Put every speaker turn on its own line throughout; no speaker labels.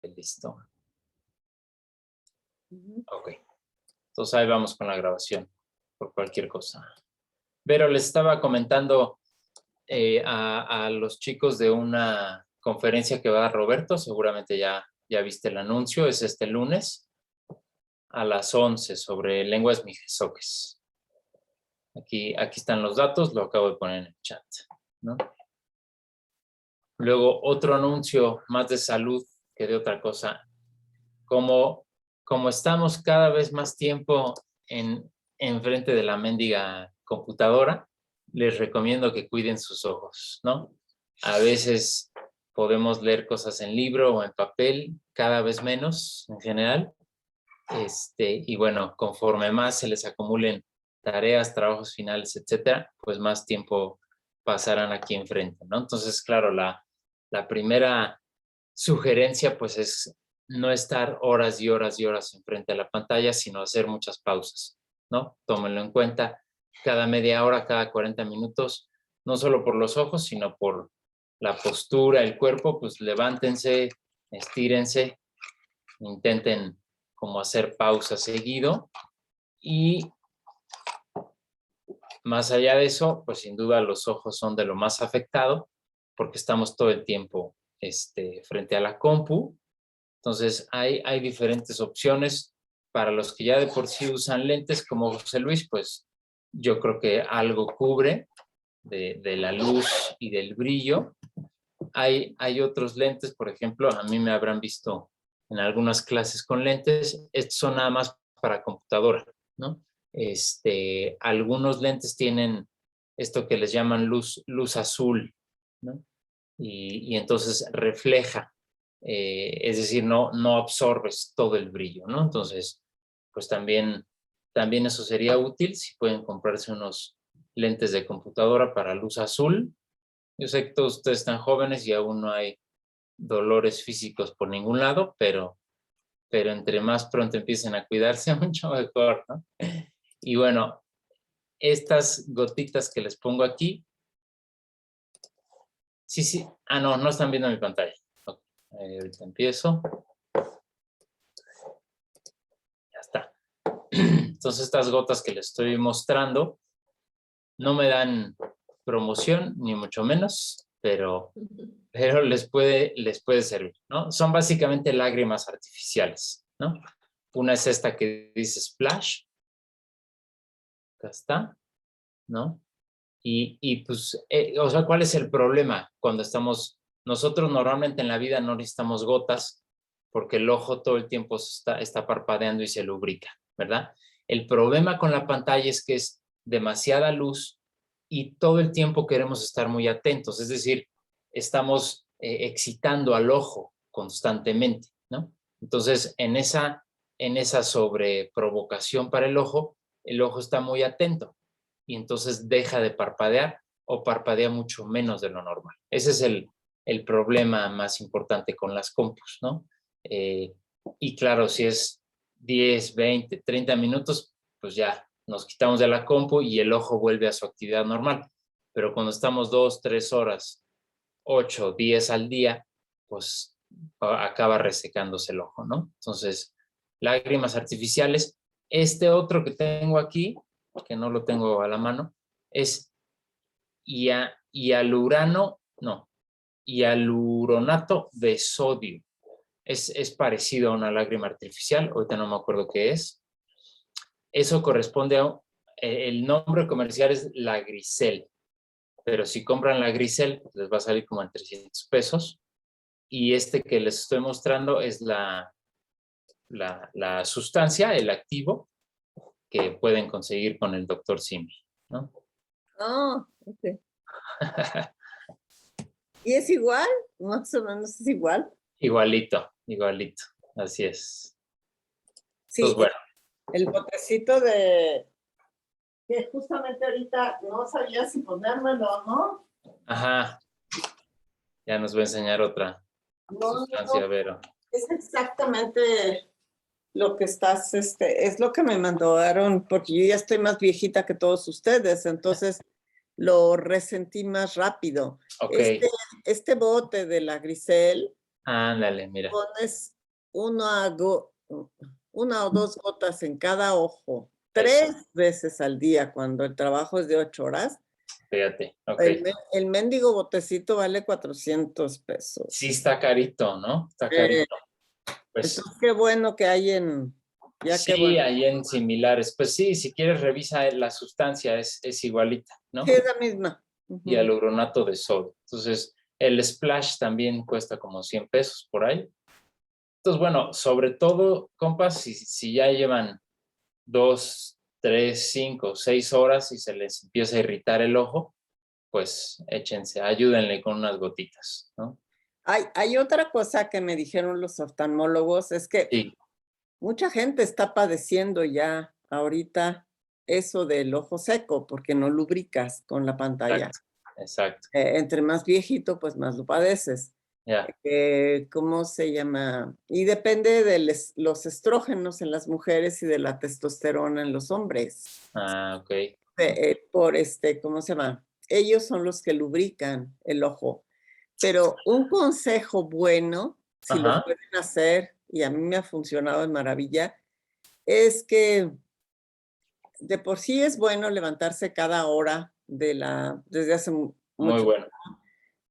Listo. Ok. Entonces ahí vamos con la grabación, por cualquier cosa. Pero les estaba comentando a los chicos de una conferencia que va a dar Roberto, seguramente ya viste el anuncio, es este lunes a las 11 sobre lenguas mijesoques. Aquí están los datos, lo acabo de poner en el chat, ¿no? Luego otro anuncio más de salud que de otra cosa. Como estamos cada vez más tiempo en frente de la mendiga computadora, les recomiendo que cuiden sus ojos, ¿no? A veces podemos leer cosas en libro o en papel, cada vez menos en general. Y bueno, conforme más se les acumulen tareas, trabajos finales, etcétera, pues más tiempo pasarán aquí enfrente, ¿no? Entonces, claro, la primera sugerencia pues es no estar horas y horas y horas enfrente de la pantalla, sino hacer muchas pausas, ¿no? Tómenlo en cuenta cada media hora, cada 40 minutos, no solo por los ojos, sino por la postura, el cuerpo, pues levántense, estírense, intenten como hacer pausas seguido y más allá de eso, pues sin duda los ojos son de lo más afectado porque estamos todo el tiempo frente a la compu. Entonces hay diferentes opciones para los que ya de por sí usan lentes como José Luis, pues yo creo que algo cubre de la luz y del brillo. Hay otros lentes, por ejemplo, a mí me habrán visto en algunas clases con lentes, estos son nada más para computadora, ¿no? Algunos lentes tienen esto que les llaman luz azul, ¿no? Y entonces refleja, es decir, no absorbes todo el brillo, ¿no? Entonces, pues también eso sería útil si pueden comprarse unos lentes de computadora para luz azul. Yo sé que todos ustedes están jóvenes y aún no hay dolores físicos por ningún lado, pero entre más pronto empiecen a cuidarse, mucho mejor, ¿no? Y bueno, estas gotitas que les pongo aquí, sí, no están viendo mi pantalla. Okay. Ahorita empiezo. Ya está. Entonces estas gotas que les estoy mostrando no me dan promoción, ni mucho menos, pero les puede servir, ¿no? Son básicamente lágrimas artificiales, ¿no? Una es esta que dice Splash. Acá está, ¿no? Y pues, o sea, ¿cuál es el problema? Cuando nosotros normalmente en la vida no necesitamos gotas porque el ojo todo el tiempo está parpadeando y se lubrica, ¿verdad? El problema con la pantalla es que es demasiada luz y todo el tiempo queremos estar muy atentos, es decir, estamos excitando al ojo constantemente, ¿no? Entonces, en esa sobreprovocación para el ojo está muy atento y entonces deja de parpadear o parpadea mucho menos de lo normal. Ese es el problema más importante con las compus, ¿no? Y claro, si es 10, 20, 30 minutos, pues ya nos quitamos de la compu y el ojo vuelve a su actividad normal. Pero cuando estamos 2, 3 horas, 8, 10 al día, pues acaba resecándose el ojo, ¿no? Entonces, lágrimas artificiales. Este otro que tengo aquí, que no lo tengo a la mano, es hialuronato de sodio. Es parecido a una lágrima artificial, ahorita no me acuerdo qué es. Eso corresponde el nombre comercial es la Grisel, pero si compran la Grisel, les va a salir como en 300 pesos. Y este que les estoy mostrando es la sustancia, el activo, que pueden conseguir con el Dr. Simi, ¿no?
Ok. ¿Y es igual? Más o menos es igual.
Igualito, así es.
Sí,
entonces, bueno.
El botecito de... que justamente ahorita no sabía si ponérmelo o no.
Ajá. Ya nos va a enseñar otra sustancia, Vero.
Es exactamente lo que estás, es lo que me mandaron, porque yo ya estoy más viejita que todos ustedes, entonces lo resentí más rápido.
Ok.
Este bote de la Grisel
Ándale, mira,
Pones una, una o dos gotas en cada ojo,
eso,
3 veces al día cuando el trabajo es de 8 horas.
fíjate, ok.
El mendigo botecito vale 400 pesos.
Sí está carito, ¿no? Está
Eh,
carito. Pues
entonces, qué bueno que hay ya qué
sí,
bueno.
hay en similares. Pues sí, si quieres revisa la sustancia, es igualita,
Sí,
¿no?
es la misma. Ujú.
Hialuronato de sodio. Entonces, el splash también cuesta como 100 pesos por ahí. Entonces, bueno, sobre todo, compas, si ya llevan 2, 3, 5, 6 horas y se les empieza a irritar el ojo, pues échense, ayúdenle con unas gotitas, ¿no?
Hay otra cosa que me dijeron los oftalmólogos, es que
Sí,
mucha gente está padeciendo ya ahorita eso del ojo seco porque no lubricas con la pantalla.
exacto, exacto.
Entre más viejito, pues más lo padeces.
Ya,
¿Cómo se llama? Y depende de los estrógenos en las mujeres y de la testosterona en los hombres.
ok.
Por ¿cómo se llama? Ellos son los que lubrican el ojo. Pero un consejo bueno, si lo
Ajá,
pueden hacer, y a mí me ha funcionado de maravilla, es que de por sí es bueno levantarse cada hora desde hace
muy
mucho,
bueno.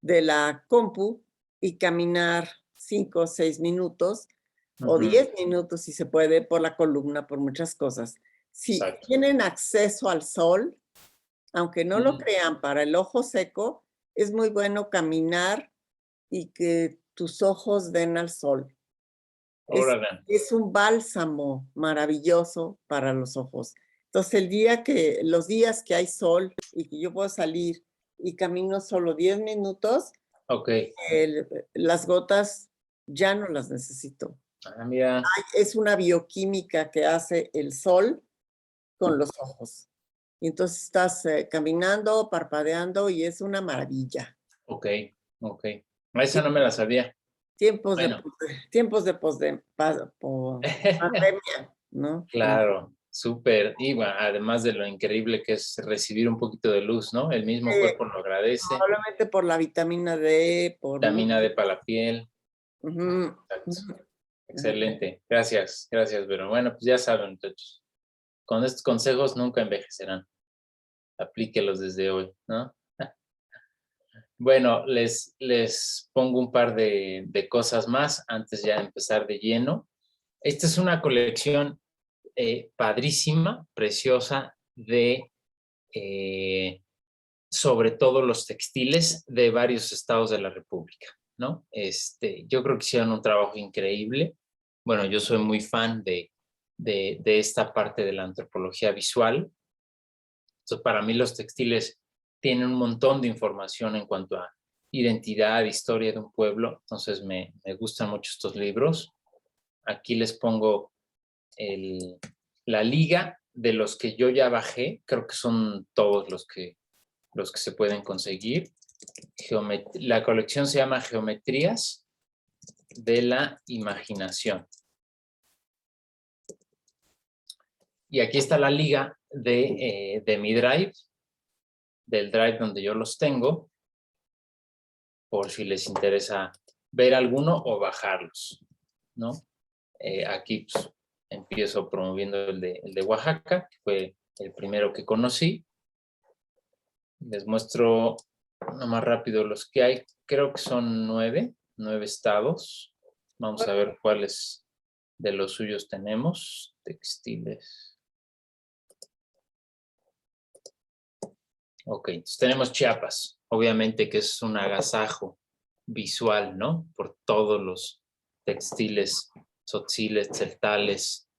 de la compu y caminar 5 o 6 minutos o
Ujú,
10 minutos si se puede por la columna, por muchas cosas. Si
exacto.
tienen acceso al sol, aunque no lo
Mm,
crean, para el ojo seco es muy bueno caminar y que tus ojos den al sol. Es,
órale,
es un bálsamo maravilloso para los ojos. Entonces, los días que hay sol y que yo puedo salir y camino solo 10 minutos,
ok.
las gotas ya no las necesito.
Mira,
Es una bioquímica que hace el sol con los ojos. Y entonces estás caminando, parpadeando y es una maravilla.
ok, ok. Esa no me la sabía.
Tiempos de,
Bueno.
pos- tiempos de pandemia, ¿no?
Claro, súper. Y bueno, además de lo increíble que es recibir un poquito de luz, ¿no? El mismo cuerpo lo agradece.
Probablemente por la vitamina D,
Vitamina D para la piel.
Ujú,
Exacto.
ujú.
Excelente. Gracias, gracias, pero bueno, pues ya saben, muchachos. Con estos consejos nunca envejecerán. Aplíquelos desde hoy, ¿no? Bueno, les pongo un par de cosas más antes ya de empezar de lleno. Esta es una colección padrísima, preciosa, de sobre todo los textiles de varios estados de la República, ¿no? Yo creo que hicieron un trabajo increíble. Bueno, yo soy muy fan de esta parte de la antropología visual. Entonces, para mí los textiles tienen un montón de información en cuanto a identidad, historia de un pueblo. Entonces, me gustan mucho estos libros. Aquí les pongo la liga de los que yo ya bajé. Creo que son todos los que se pueden conseguir. La colección se llama Geometrías de la Imaginación. Y aquí está la liga de mi drive, del drive donde yo los tengo, por si les interesa ver alguno o bajarlos, ¿no? Aquí pues, empiezo promoviendo el de Oaxaca, que fue el primero que conocí. Les muestro más rápido los que hay. Creo que son 9 estados. Vamos a ver cuáles de los suyos tenemos. Textiles. Ok, entonces tenemos Chiapas, obviamente que es un agasajo visual, ¿no? Por todos los textiles, tzotziles, tzeltales,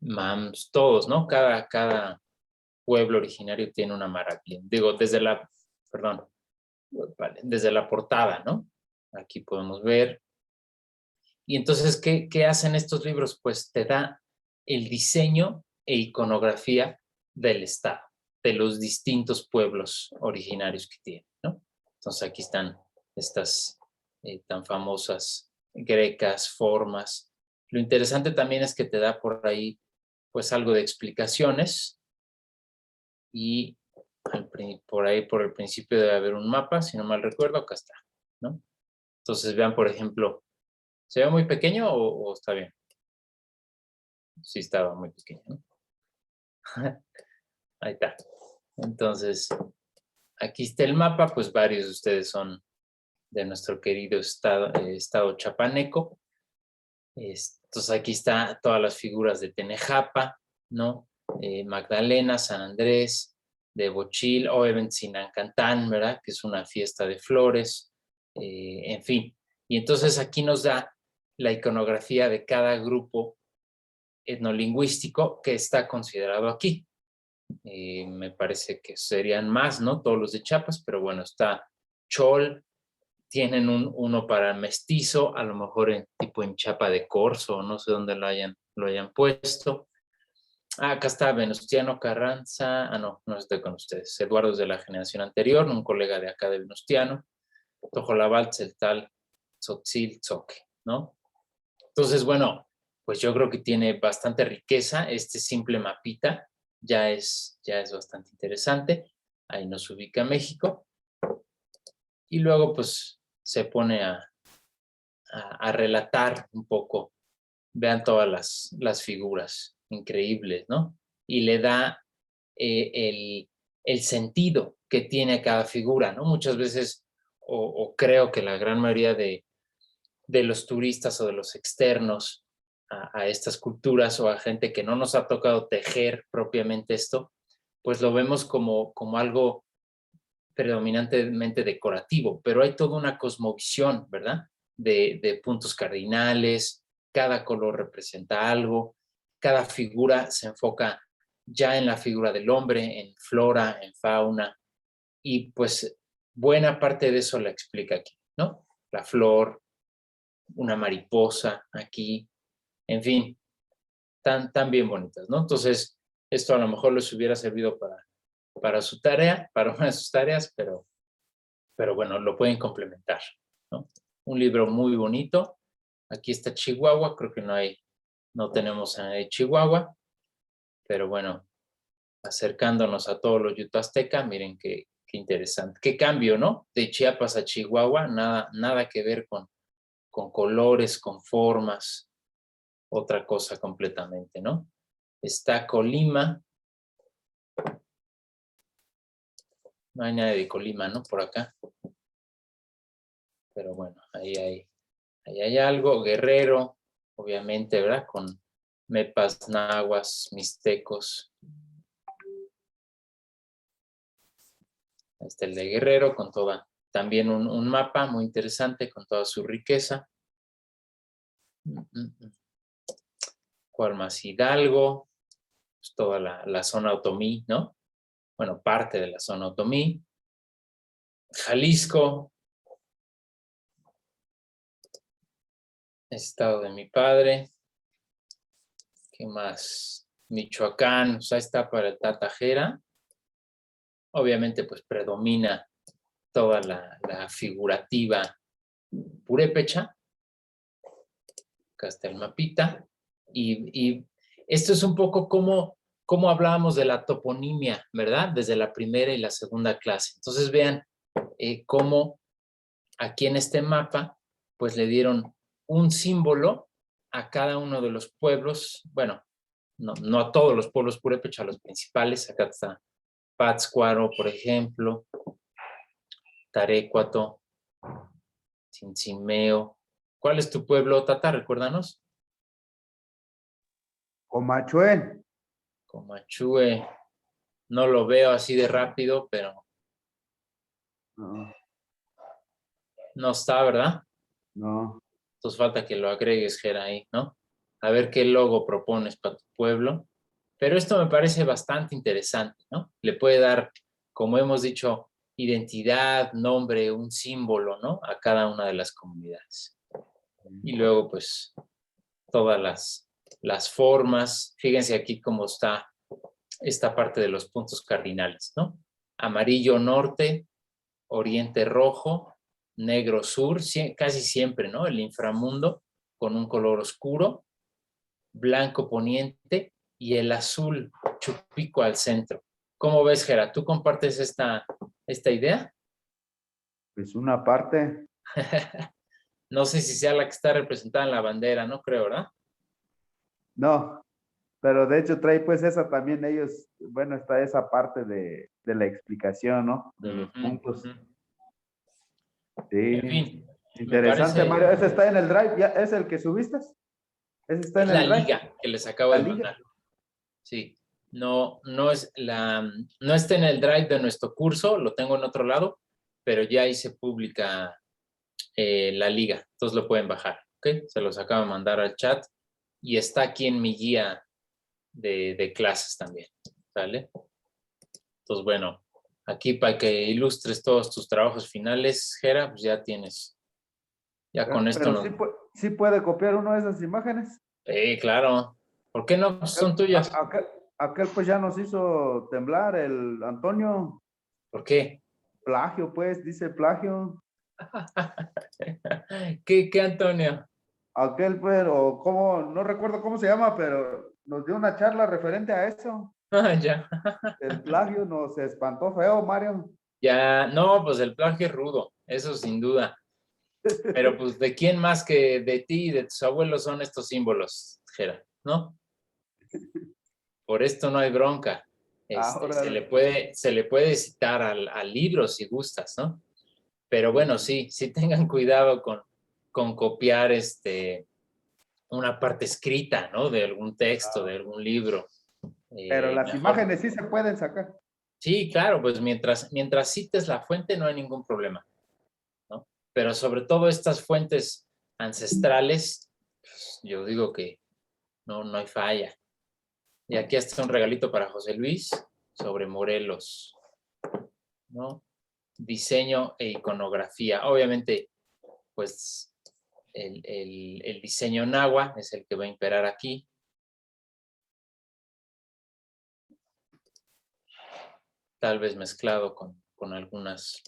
mams, todos, ¿no? Cada pueblo originario tiene una maravilla. Digo, perdón, vale, desde la portada, ¿no? Aquí podemos ver. Y entonces, ¿qué hacen estos libros? Pues te da el diseño e iconografía del estado, de los distintos pueblos originarios que tiene, ¿no? Entonces aquí están estas tan famosas grecas, formas. Lo interesante también es que te da por ahí pues algo de explicaciones y por ahí por el principio debe haber un mapa, si no mal recuerdo, acá está, ¿no? Entonces vean, por ejemplo, ¿Se ve muy pequeño o está bien? Sí estaba muy pequeño, ¿no? Ahí está. Entonces, aquí está el mapa, pues varios de ustedes son de nuestro querido estado chapaneco. Entonces aquí está todas las figuras de Tenejapa, ¿no? Magdalena, San Andrés, de Bochil, obviamente Sinancantán, ¿verdad? Que es una fiesta de flores, en fin. Y entonces aquí nos da la iconografía de cada grupo etnolingüístico que está considerado aquí. Me parece que serían más, ¿no? Todos los de Chiapas, pero bueno, está Chol, tienen uno para mestizo, a lo mejor tipo en Chiapa de Corzo, no sé dónde lo hayan puesto. Acá está Venustiano Carranza, no estoy con ustedes, Eduardo es de la generación anterior, un colega de acá de Venustiano, Tojolabal, Tzeltal, Tzotzil, Tzoque, ¿no? Entonces, bueno, pues yo creo que tiene bastante riqueza, este simple mapita ya es bastante interesante, ahí nos ubica México, y luego pues se pone a relatar un poco. Vean todas las figuras increíbles, ¿no? Y le da el sentido que tiene cada figura, ¿no? Muchas veces, o creo que la gran mayoría de los turistas o de los externos a estas culturas o a gente que no nos ha tocado tejer propiamente esto, pues lo vemos como algo predominantemente decorativo, pero hay toda una cosmovisión, ¿verdad? De puntos cardinales, cada color representa algo, cada figura se enfoca ya en la figura del hombre, en flora, en fauna, y pues buena parte de eso la explica aquí, ¿no? La flor, una mariposa aquí, en fin, tan bien bonitas, ¿no? Entonces, esto a lo mejor les hubiera servido para su tarea, para una de sus tareas, pero bueno, lo pueden complementar, ¿no? Un libro muy bonito. Aquí está Chihuahua, creo que no tenemos a Chihuahua, pero bueno, acercándonos a todos los Yuto-Azteca, miren qué interesante. Qué cambio, ¿no? De Chiapas a Chihuahua, nada que ver con colores, con formas, otra cosa completamente, ¿no? Está Colima. No hay nadie de Colima, ¿no? Por acá. Pero bueno, ahí hay algo. Guerrero, obviamente, ¿verdad? Con mepas, nahuas, mixtecos. Ahí está el de Guerrero con también un mapa muy interesante con toda su riqueza. ¿Cuál más? Hidalgo, pues toda la zona otomí, ¿no? Bueno, parte de la zona otomí. Jalisco, estado de mi padre. ¿Qué más? Michoacán, o sea, está para el Tatajera. Obviamente, pues predomina toda la figurativa purépecha. Acá está el mapita. Y esto es un poco como hablábamos de la toponimia, ¿verdad? Desde la primera y la segunda clase. Entonces vean cómo aquí en este mapa, pues le dieron un símbolo a cada uno de los pueblos, bueno, no a todos los pueblos purépecha, a los principales. Acá está Pátzcuaro, por ejemplo, Tarécuato, Cincimeo. ¿Cuál es tu pueblo, Tata? Recuérdanos.
Comachue.
Comachue. No lo veo así de rápido, pero
No,
no está, ¿verdad?
no.
Entonces falta que lo agregues, Gera, ahí, ¿no? A ver qué logo propones para tu pueblo. Pero esto me parece bastante interesante, ¿no? Le puede dar, como hemos dicho, identidad, nombre, un símbolo, ¿no? A cada una de las comunidades. Y luego, pues, todas las formas. Fíjense aquí cómo está esta parte de los puntos cardinales, ¿no? Amarillo norte, oriente rojo, negro sur, casi siempre, ¿no? El inframundo con un color oscuro, blanco poniente y el azul chupico al centro. ¿Cómo ves, Gera? ¿Tú compartes esta idea?
Pues una parte.
No sé si sea la que está representada en la bandera, no creo, ¿verdad?
No, pero de hecho trae pues esa también ellos, bueno, está esa parte de la explicación, ¿no? De los
Ujú,
puntos.
ujú.
Sí,
En fin, me
interesante,
parece,
Mario. ¿Ese está en el Drive? ¿Ya es el que subiste? ¿Ese está
es
en
la
el Drive?
liga que les acabo
La
de
liga.
mandar. Sí, no está en el drive de nuestro curso, lo tengo en otro lado, pero ya ahí se publica la liga, entonces lo pueden bajar, ¿ok? Se los acabo de mandar al chat y está aquí en mi guía de clases también, ¿sale? Entonces, bueno, aquí para que ilustres todos tus trabajos finales, Jera, pues ya tienes, ya con esto
Pero
no.
sí puede copiar uno de esas imágenes.
Claro, ¿por qué no? Pues
Aquel,
son tuyas.
aquel pues ya nos hizo temblar, el Antonio.
¿Por qué?
Plagio, pues, dice plagio.
¿Qué, Antonio?
Aquel, pero, ¿cómo? No recuerdo cómo se llama, pero nos dio una charla referente a eso.
Ya.
El plagio nos espantó feo, Mario.
Ya, no, pues el plagio es rudo, eso sin duda. Pero pues, ¿de quién más que de ti y de tus abuelos son estos símbolos, Jera? ¿No? Por esto no hay bronca. Se
Ahora,
le puede citar al libro si gustas, ¿no? Pero bueno, sí tengan cuidado con copiar una parte escrita, ¿no? De algún texto, de algún libro.
pero las
Mejor.
imágenes sí se pueden sacar.
Sí, claro, pues mientras cites la fuente no hay ningún problema, ¿no? Pero sobre todo estas fuentes ancestrales, pues, yo digo que no hay falla. Y aquí está un regalito para José Luis sobre Morelos, ¿no? Diseño e iconografía. Obviamente, pues el diseño náhuatl es el que va a imperar aquí. Tal vez mezclado con algunas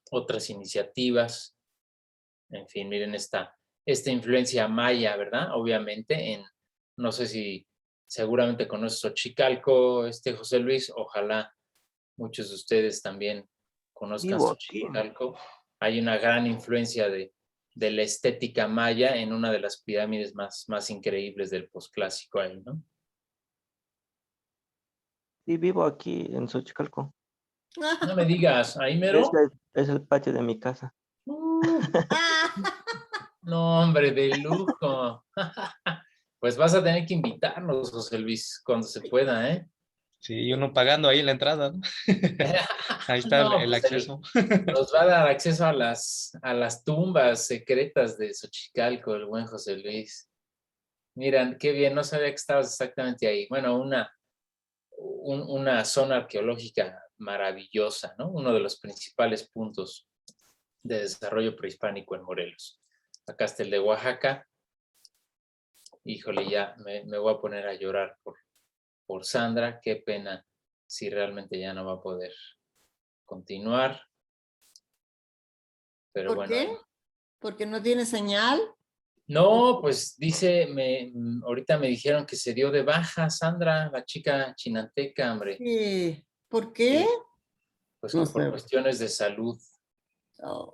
otras iniciativas. En fin, miren esta influencia maya, ¿verdad? Obviamente, no sé si seguramente conoces Xochicalco, José Luis, ojalá muchos de ustedes también conozcan
Vivo aquí.
Xochicalco. Hay una gran influencia de la estética maya en una de las pirámides más increíbles del posclásico ahí, ¿no?
Sí, vivo aquí en Xochicalco.
No me digas, ahí mero.
Es el patio de mi casa.
No, hombre, de lujo. Pues vas a tener que invitarnos, José Luis, cuando se pueda, ¿eh?
Sí, uno pagando ahí la entrada, ¿no? Ahí está
No,
el
pues
acceso.
nos va a dar acceso a las tumbas secretas de Xochicalco, el buen José Luis. Miran, qué bien, no sabía que estabas exactamente ahí. Bueno, una zona arqueológica maravillosa, ¿no? Uno de los principales puntos de desarrollo prehispánico en Morelos. Acá está el de Oaxaca. Híjole, ya me voy a poner a llorar por Sandra. Qué pena si realmente ya no va a poder continuar. Pero
¿Por
bueno.
qué? ¿Porque no tiene señal?
No, pues dice, ahorita me dijeron que se dio de baja Sandra, la chica chinanteca, hombre.
¿Por qué?
Sí, pues
No
que por
sé.
cuestiones de salud.
Oh.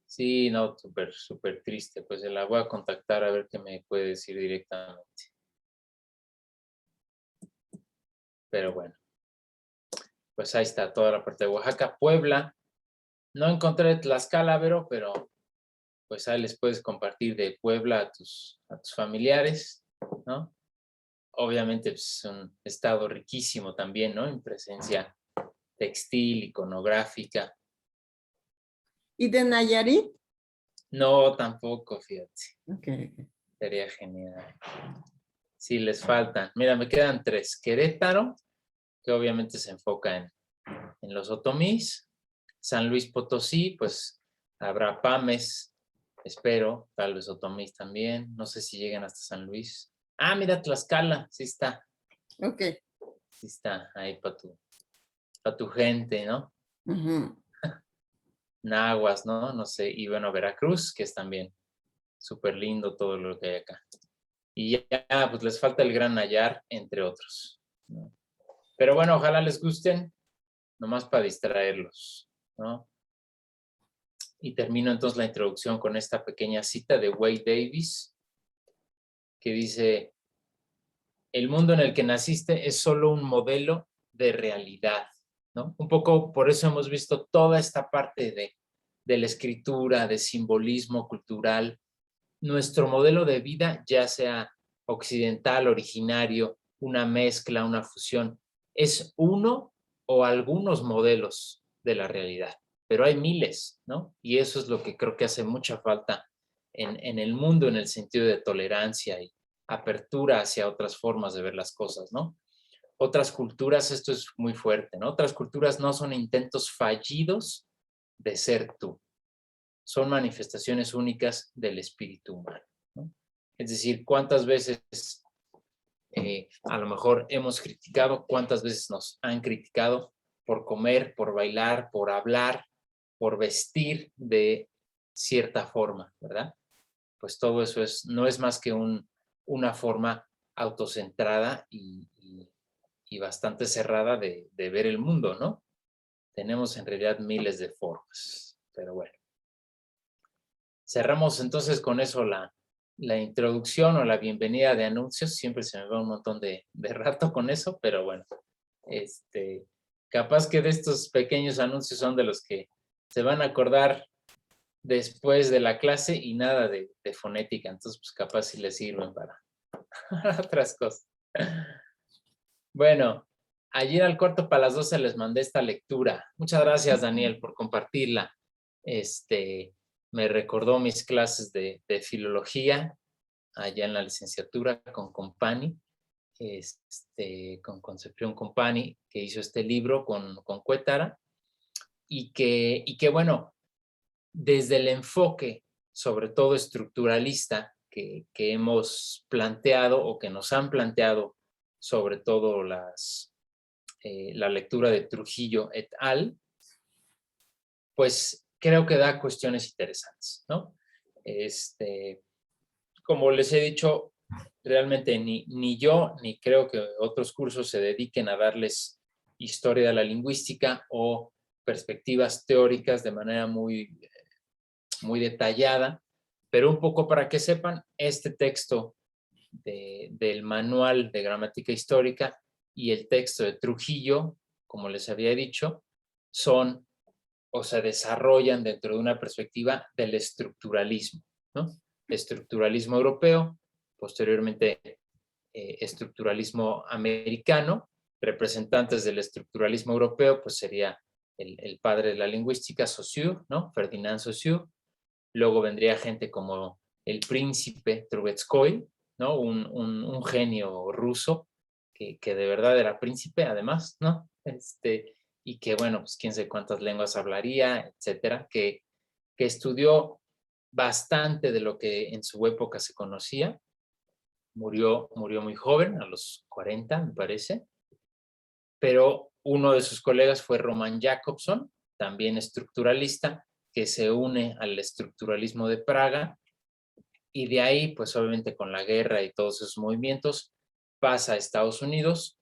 Sí, no, súper triste. Pues la voy a contactar a ver qué me puede decir directamente. Pero bueno, pues ahí está toda la parte de Oaxaca. Puebla, no encontré Tlaxcala, pero pues ahí les puedes compartir de Puebla a tus familiares, ¿no? Obviamente pues, es un estado riquísimo también, ¿no? En presencia textil, iconográfica.
¿Y de Nayarit?
No, tampoco, fíjate.
Okay.
Sería genial. Sí, les faltan. Mira, me quedan 3. Querétaro, que obviamente se enfoca en los otomís. San Luis Potosí, pues habrá pames, espero, tal vez otomís también. No sé si llegan hasta San Luis. Ah, mira, Tlaxcala, sí está.
Ok.
Sí está ahí para tu gente, ¿no?
Ujú.
Nahuas, ¿no? No sé. Y bueno, Veracruz, que es también súper lindo todo lo que hay acá. Y ya, pues les falta el Gran Nayar, entre otros, ¿no? Pero bueno, ojalá les gusten, nomás para distraerlos, ¿no? Y termino entonces la introducción con esta pequeña cita de Wade Davis, que dice: el mundo en el que naciste es solo un modelo de realidad, ¿no? Un poco por eso hemos visto toda esta parte de la escritura, de simbolismo cultural. Nuestro modelo de vida, ya sea occidental, originario, una mezcla, una fusión, es uno o algunos modelos de la realidad, pero hay miles, ¿no? Y eso es lo que creo que hace mucha falta en el mundo, en el sentido de tolerancia y apertura hacia otras formas de ver las cosas, ¿no? Otras culturas, esto es muy fuerte, ¿no? Otras culturas no son intentos fallidos de ser tú, son manifestaciones únicas del espíritu humano, ¿no? Es decir, cuántas veces a lo mejor hemos criticado, cuántas veces nos han criticado por comer, por bailar, por hablar, por vestir de cierta forma, ¿verdad? Pues todo eso no es más que una forma autocentrada y bastante cerrada de ver el mundo, ¿no? Tenemos en realidad miles de formas, pero bueno. Cerramos entonces con eso la introducción o la bienvenida de anuncios. Siempre se me va un montón de rato con eso, pero bueno, capaz que de estos pequeños anuncios son de los que se van a acordar después de la clase y nada de fonética. Entonces, pues capaz si les sirven para otras cosas. Bueno, ayer al cuarto para las 12 les mandé esta lectura. Muchas gracias, Daniel, por compartirla. Me recordó mis clases de filología allá en la licenciatura con Compani, con Concepción Compani, que hizo este libro con Cuétara, y que bueno, desde el enfoque, sobre todo estructuralista, que hemos planteado o que nos han planteado, sobre todo la lectura de Trujillo et al., pues creo que da cuestiones interesantes, ¿no? Como les he dicho, realmente ni yo, ni creo que otros cursos se dediquen a darles historia de la lingüística o perspectivas teóricas de manera muy detallada, pero un poco para que sepan, este texto del manual de gramática histórica y el texto de Trujillo, como les había dicho, son o se desarrollan dentro de una perspectiva del estructuralismo, ¿no? Estructuralismo europeo, posteriormente estructuralismo americano. Representantes del estructuralismo europeo, pues sería el padre de la lingüística, Saussure, ¿no? Ferdinand Saussure. Luego vendría gente como el príncipe Trubetskoy, ¿no? Un genio ruso que de verdad era príncipe, además, ¿no? Y que, bueno, pues quién sabe cuántas lenguas hablaría, etcétera, que estudió bastante de lo que en su época se conocía. Murió muy joven, a los 40, me parece. Pero uno de sus colegas fue Roman Jakobson, también estructuralista, que se une al estructuralismo de Praga, y de ahí, pues obviamente con la guerra y todos esos movimientos, pasa a Estados Unidos,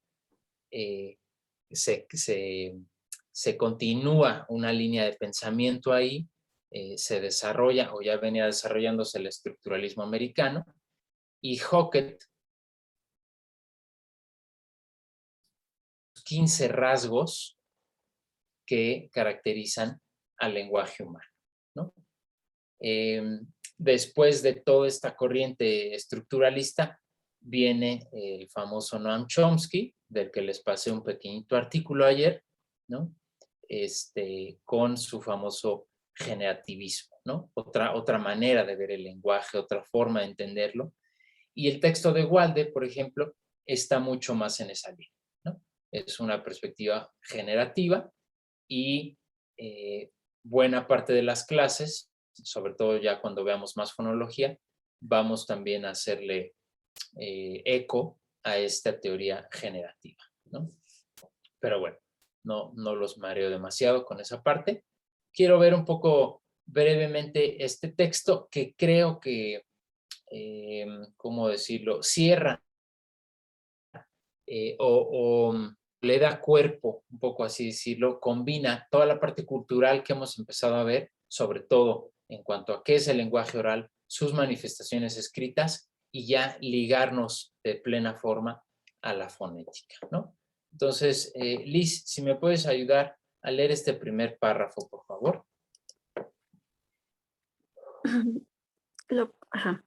se continúa una línea de pensamiento ahí, se desarrolla o ya venía desarrollándose el estructuralismo americano, y Hockett, 15 rasgos que caracterizan al lenguaje humano, ¿no? Después de toda esta corriente estructuralista, viene el famoso Noam Chomsky, del que les pasé un pequeñito artículo ayer, ¿no? Con su famoso generativismo, ¿no? Otra manera de ver el lenguaje, otra forma de entenderlo. Y el texto de Walde, por ejemplo, está mucho más en esa línea, ¿no? Es una perspectiva generativa y buena parte de las clases, sobre todo ya cuando veamos más fonología, vamos también a hacerle eco a esta teoría generativa, ¿no? Pero bueno, no los mareo demasiado con esa parte. Quiero ver un poco brevemente este texto que creo que, ¿cómo decirlo?, cierra o le da cuerpo, un poco así decirlo, combina toda la parte cultural que hemos empezado a ver sobre todo en cuanto a qué es el lenguaje oral, sus manifestaciones escritas y ya ligarnos de plena forma a la fonética, ¿no? Entonces, Liz, si me puedes ayudar a leer este primer párrafo, por favor.
Ajá.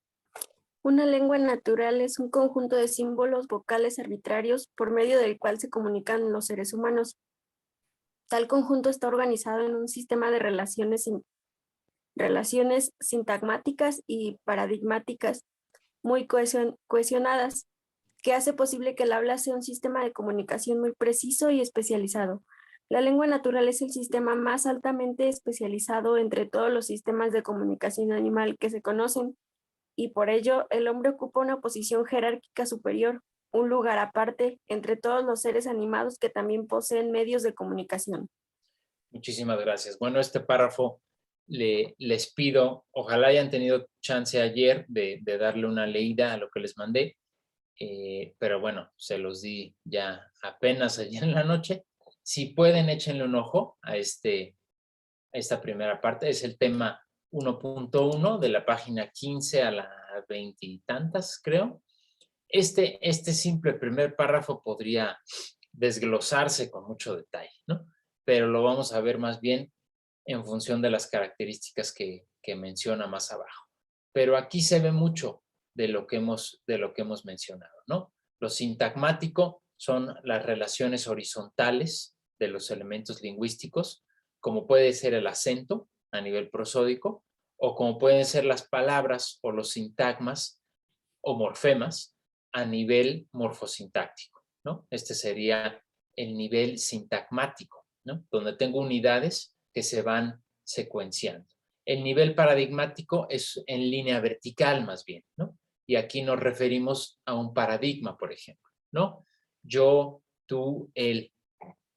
Una lengua natural es un conjunto de símbolos vocales arbitrarios por medio del cual se comunican los seres humanos. Tal conjunto está organizado en un sistema de relaciones sintagmáticas y paradigmáticas muy cohesionadas, que hace posible que el habla sea un sistema de comunicación muy preciso y especializado. La lengua natural es el sistema más altamente especializado entre todos los sistemas de comunicación animal que se conocen, y por ello el hombre ocupa una posición jerárquica superior, un lugar aparte entre todos los seres animados que también poseen medios de comunicación.
Muchísimas gracias. Bueno, este párrafo les pido, ojalá hayan tenido chance ayer de darle una leída a lo que les mandé, pero bueno, se los di ya apenas ayer en la noche. Si pueden, échenle un ojo a esta primera parte. Es el tema 1.1 de la página 15 a la 20 y tantas, creo. Este simple primer párrafo podría desglosarse con mucho detalle, ¿no? Pero lo vamos a ver más bien en función de las características que menciona más abajo. Pero aquí se ve mucho de lo que hemos mencionado, ¿no? Lo sintagmático son las relaciones horizontales de los elementos lingüísticos, como puede ser el acento a nivel prosódico, o como pueden ser las palabras o los sintagmas o morfemas a nivel morfosintáctico, ¿no? Este sería el nivel sintagmático, ¿no? Donde tengo unidades que se van secuenciando. El nivel paradigmático es en línea vertical más bien, ¿no? Y aquí nos referimos a un paradigma, por ejemplo, ¿no? Yo, tú, él,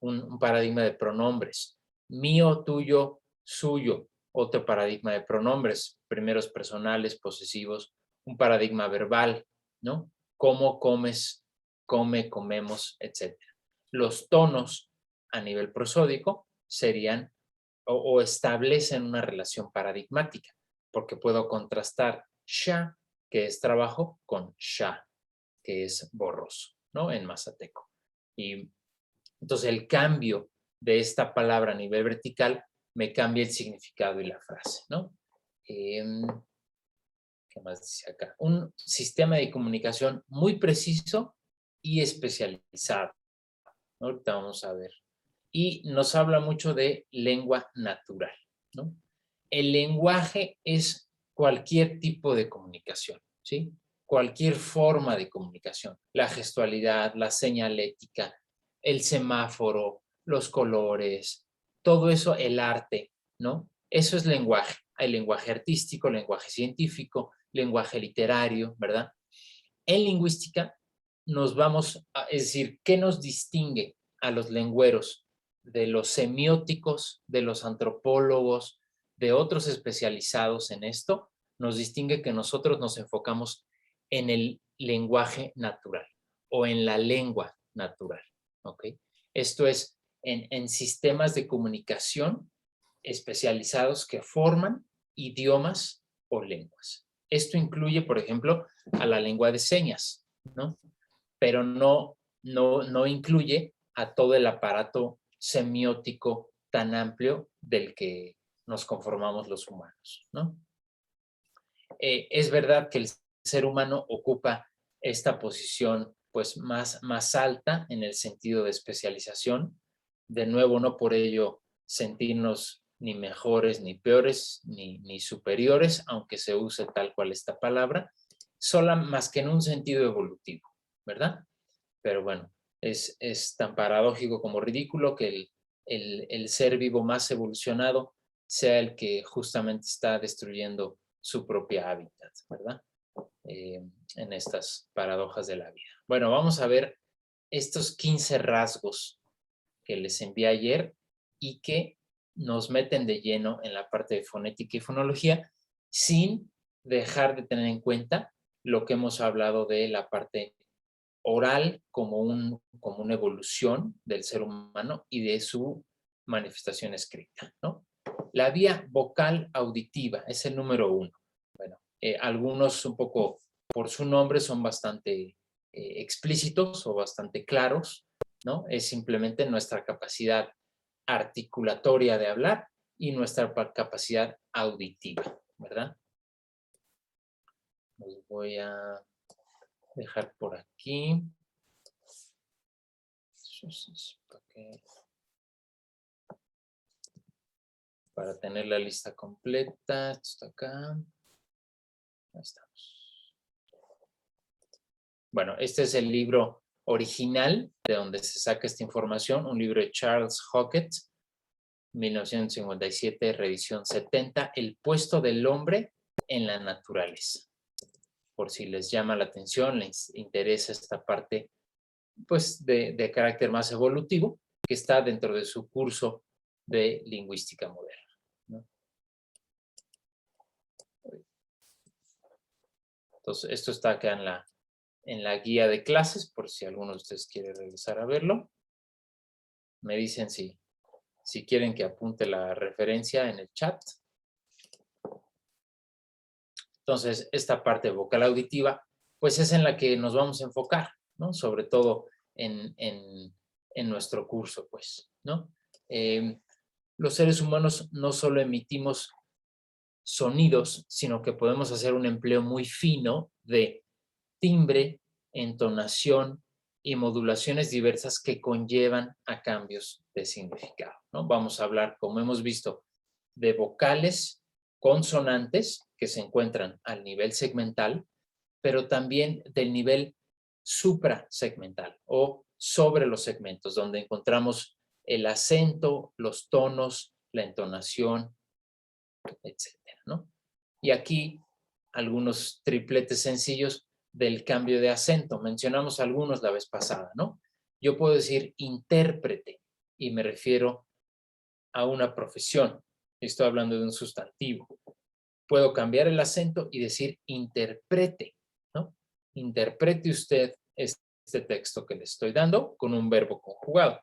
un paradigma de pronombres. Mío, tuyo, suyo, otro paradigma de pronombres, primeros personales, posesivos, un paradigma verbal, ¿no? Cómo, comes, come, comemos, etc. Los tonos a nivel prosódico serían o establecen una relación paradigmática, porque puedo contrastar sha, que es trabajo, con sha, que es borroso, ¿no? En mazateco. Y entonces el cambio de esta palabra a nivel vertical me cambia el significado y la frase, ¿no? ¿Qué más dice acá? Un sistema de comunicación muy preciso y especializado, ¿no? Ahorita vamos a ver. Y nos habla mucho de lengua natural, ¿no? El lenguaje es cualquier tipo de comunicación, ¿sí? Cualquier forma de comunicación. La gestualidad, la señalética, el semáforo, los colores, todo eso, el arte, ¿no? Eso es lenguaje. Hay lenguaje artístico, lenguaje científico, lenguaje literario, ¿verdad? En lingüística nos vamos a, es decir, ¿qué nos distingue a los lengüeros de los semióticos, de los antropólogos, de otros especializados en esto? Nos distingue que nosotros nos enfocamos en el lenguaje natural o en la lengua natural, ¿ok? Esto es en sistemas de comunicación especializados que forman idiomas o lenguas. Esto incluye, por ejemplo, a la lengua de señas, ¿no? Pero no incluye a todo el aparato semiótico tan amplio del que nos conformamos los humanos, ¿no? Es verdad que el ser humano ocupa esta posición pues más alta en el sentido de especialización. De nuevo, no por ello sentirnos ni mejores, ni peores, ni superiores, aunque se use tal cual esta palabra, sola más que en un sentido evolutivo, ¿verdad? Pero bueno, es tan paradójico como ridículo que el ser vivo más evolucionado sea el que justamente está destruyendo su propia hábitat, ¿verdad? En estas paradojas de la vida. Bueno, vamos a ver estos 15 rasgos que les envié ayer y que nos meten de lleno en la parte de fonética y fonología sin dejar de tener en cuenta lo que hemos hablado de la parte oral como una evolución del ser humano y de su manifestación escrita, ¿no? La vía vocal auditiva es el número 1. Bueno, algunos un poco por su nombre son bastante explícitos o bastante claros, ¿no? Es simplemente nuestra capacidad articulatoria de hablar y nuestra capacidad auditiva, ¿verdad? Los voy a dejar por aquí. Para tener la lista completa, esto está acá. Ahí estamos. Bueno, este es el libro original de donde se saca esta información, un libro de Charles Hockett, 1957, revisión 70, El puesto del hombre en la naturaleza. Por si les llama la atención, les interesa esta parte, pues, de carácter más evolutivo, que está dentro de su curso de lingüística moderna, ¿no? Entonces, esto está acá en la guía de clases, por si alguno de ustedes quiere regresar a verlo. Me dicen si quieren que apunte la referencia en el chat. Entonces, esta parte vocal auditiva, pues es en la que nos vamos a enfocar, ¿no? Sobre todo en nuestro curso, pues, ¿no? Los seres humanos no solo emitimos sonidos, sino que podemos hacer un empleo muy fino de timbre, entonación y modulaciones diversas que conllevan a cambios de significado, ¿no? Vamos a hablar, como hemos visto, de vocales consonantes que se encuentran al nivel segmental, pero también del nivel suprasegmental o sobre los segmentos, donde encontramos el acento, los tonos, la entonación, etcétera, ¿no? Y aquí algunos tripletes sencillos del cambio de acento. Mencionamos algunos la vez pasada, ¿no? Yo puedo decir intérprete y me refiero a una profesión. Estoy hablando de un sustantivo. Puedo cambiar el acento y decir interprete, ¿no? Interprete usted este texto que le estoy dando con un verbo conjugado.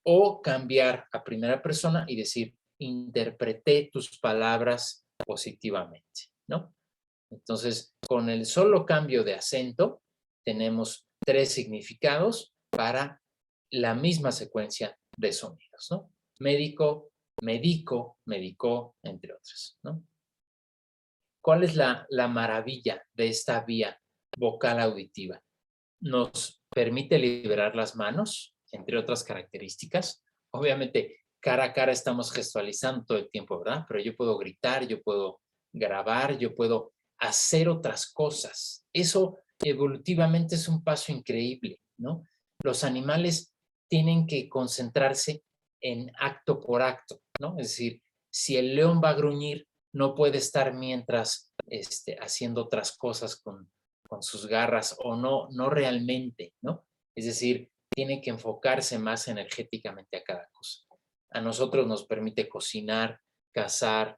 O cambiar a primera persona y decir interpreté tus palabras positivamente, ¿no? Entonces, con el solo cambio de acento, tenemos 3 significados para la misma secuencia de sonidos, ¿no? Médico, medico, medicó, entre otras, ¿no? ¿Cuál es la maravilla de esta vía vocal auditiva? Nos permite liberar las manos, entre otras características. Obviamente, cara a cara estamos gestualizando todo el tiempo, ¿verdad? Pero yo puedo gritar, yo puedo grabar, yo puedo hacer otras cosas. Eso evolutivamente es un paso increíble, ¿no? Los animales tienen que concentrarse en acto por acto, ¿no? Es decir, si el león va a gruñir, no puede estar mientras haciendo otras cosas con sus garras o no realmente, ¿no? Es decir, tiene que enfocarse más energéticamente a cada cosa. A nosotros nos permite cocinar, cazar,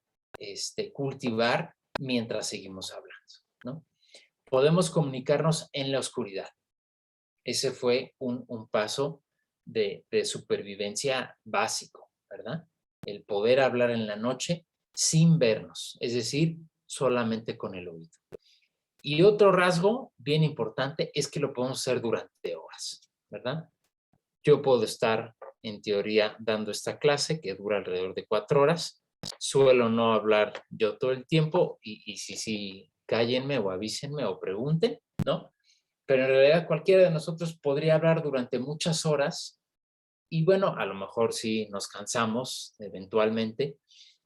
cultivar mientras seguimos hablando, ¿no? Podemos comunicarnos en la oscuridad. Ese fue un paso de supervivencia básico, ¿verdad? El poder hablar en la noche sin vernos, es decir, solamente con el oído. Y otro rasgo bien importante es que lo podemos hacer durante horas, ¿verdad? Yo puedo estar, en teoría, dando esta clase que dura alrededor de 4 horas. Suelo no hablar yo todo el tiempo y sí, cállenme o avísenme o pregunten, ¿no? Pero en realidad cualquiera de nosotros podría hablar durante muchas horas y bueno, a lo mejor sí nos cansamos eventualmente,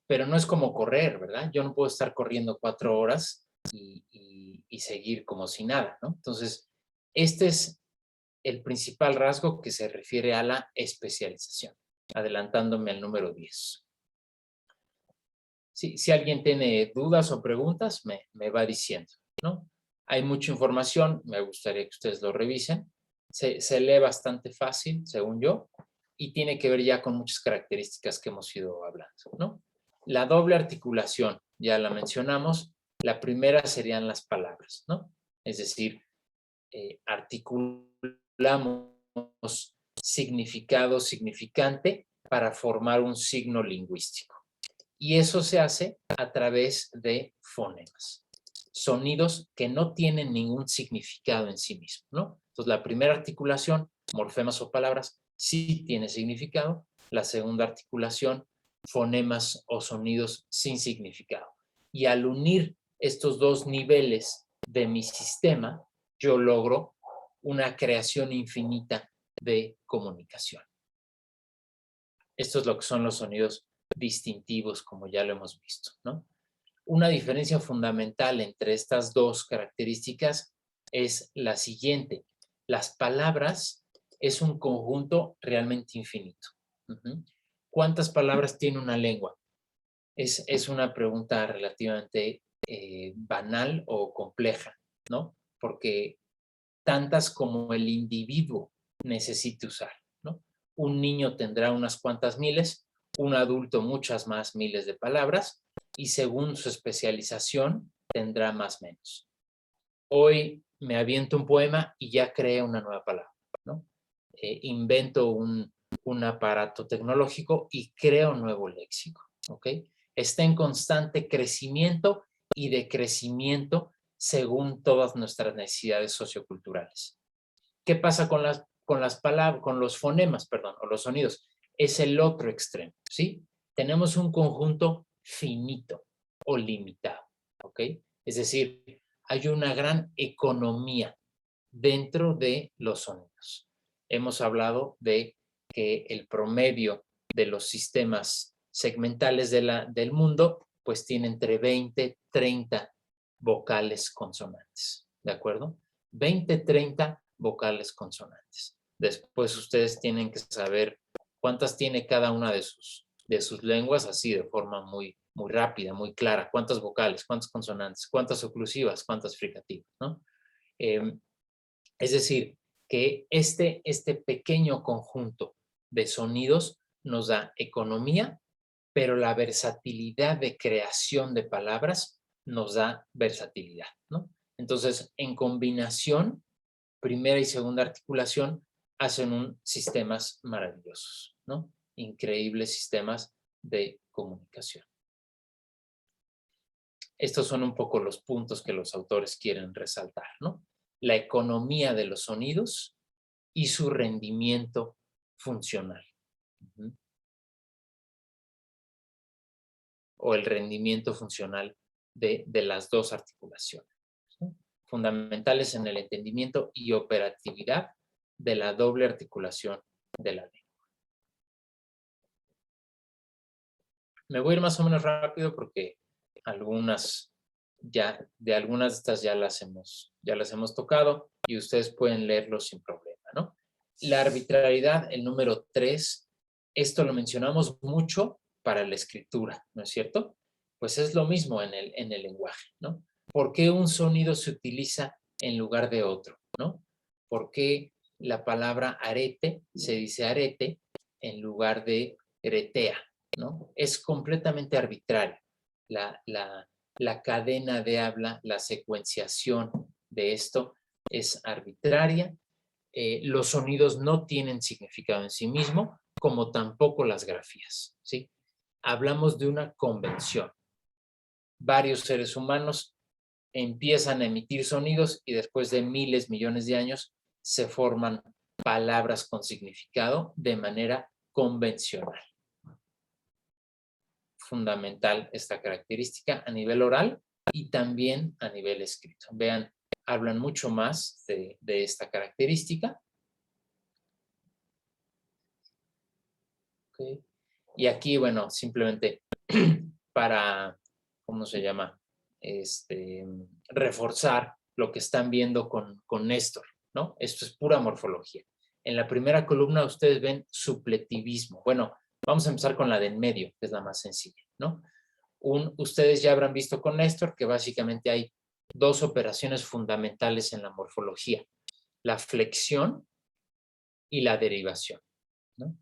pero no es como correr, ¿verdad? Yo no puedo estar corriendo 4 horas y seguir como si nada, ¿no? Entonces, este es el principal rasgo que se refiere a la especialización, adelantándome al número 10. Si alguien tiene dudas o preguntas, me va diciendo, ¿no? Hay mucha información, me gustaría que ustedes lo revisen. Se lee bastante fácil, según yo, y tiene que ver ya con muchas características que hemos ido hablando, ¿no? La doble articulación, ya la mencionamos. La primera serían las palabras, ¿no? Es decir, articulamos significado, significante para formar un signo lingüístico. Y eso se hace a través de fonemas, sonidos que no tienen ningún significado en sí mismo, ¿no? Entonces, la primera articulación, morfemas o palabras, sí tiene significado. La segunda articulación, fonemas o sonidos sin significado. Y al unir estos dos niveles de mi sistema, yo logro una creación infinita de comunicación. Esto es lo que son los sonidos distintivos, como ya lo hemos visto, ¿no? Una diferencia fundamental entre estas dos características es la siguiente. Las palabras es un conjunto realmente infinito. ¿Cuántas palabras tiene una lengua? Es una pregunta relativamente banal o compleja, ¿no? Porque tantas como el individuo necesite usar, ¿no? Un niño tendrá unas cuantas miles, un adulto muchas más miles de palabras, y según su especialización tendrá más menos. Hoy me aviento un poema y ya creé una nueva palabra, ¿no? Invento un aparato tecnológico y creo un nuevo léxico, ¿ok? Está en constante crecimiento y decrecimiento según todas nuestras necesidades socioculturales. ¿Qué pasa con las palabras, con los fonemas, perdón, o los sonidos? Es el otro extremo, ¿sí? Tenemos un conjunto finito o limitado, ¿ok? Es decir, hay una gran economía dentro de los sonidos. Hemos hablado de que el promedio de los sistemas segmentales del mundo pues tiene entre 20, 30 vocales consonantes, ¿de acuerdo? 20, 30 vocales consonantes. Después ustedes tienen que saber cuántas tiene cada una de sus lenguas, así de forma muy rápida, muy clara. Cuántas vocales, cuántas consonantes, cuántas oclusivas, cuántas fricativas, ¿no? Es decir, que este pequeño conjunto de sonidos nos da economía, pero la versatilidad de creación de palabras nos da versatilidad, ¿no? Entonces, en combinación, primera y segunda articulación hacen sistemas maravillosos, ¿no? Increíbles sistemas de comunicación. Estos son un poco los puntos que los autores quieren resaltar, ¿no? La economía de los sonidos y su rendimiento funcional. O el rendimiento funcional de las dos articulaciones, ¿sí? Fundamentales en el entendimiento y operatividad de la doble articulación de la lengua. Me voy a ir más o menos rápido porque algunas de estas ya las hemos tocado y ustedes pueden leerlo sin problema, ¿no? La arbitrariedad, el número 3, esto lo mencionamos mucho para la escritura, ¿no es cierto? Pues es lo mismo en el lenguaje, ¿no? ¿Por qué un sonido se utiliza en lugar de otro, ¿no? ¿Por qué la palabra arete se dice arete en lugar de eretea, ¿no? Es completamente arbitrario. La cadena de habla, la secuenciación de esto es arbitraria. Los sonidos no tienen significado en sí mismo, como tampoco las grafías, ¿sí? Hablamos de una convención. Varios seres humanos empiezan a emitir sonidos y después de miles, millones de años se forman palabras con significado de manera convencional. Fundamental esta característica a nivel oral y también a nivel escrito. Vean, hablan mucho más de esta característica. Okay. Y aquí, bueno, simplemente para, ¿cómo se llama? Reforzar lo que están viendo con Néstor, ¿no? Esto es pura morfología. En la primera columna ustedes ven supletivismo. Bueno, vamos a empezar con la de en medio, que es la más sencilla, ¿no? Ustedes ya habrán visto con Néstor que básicamente hay dos operaciones fundamentales en la morfología, la flexión y la derivación, ¿no?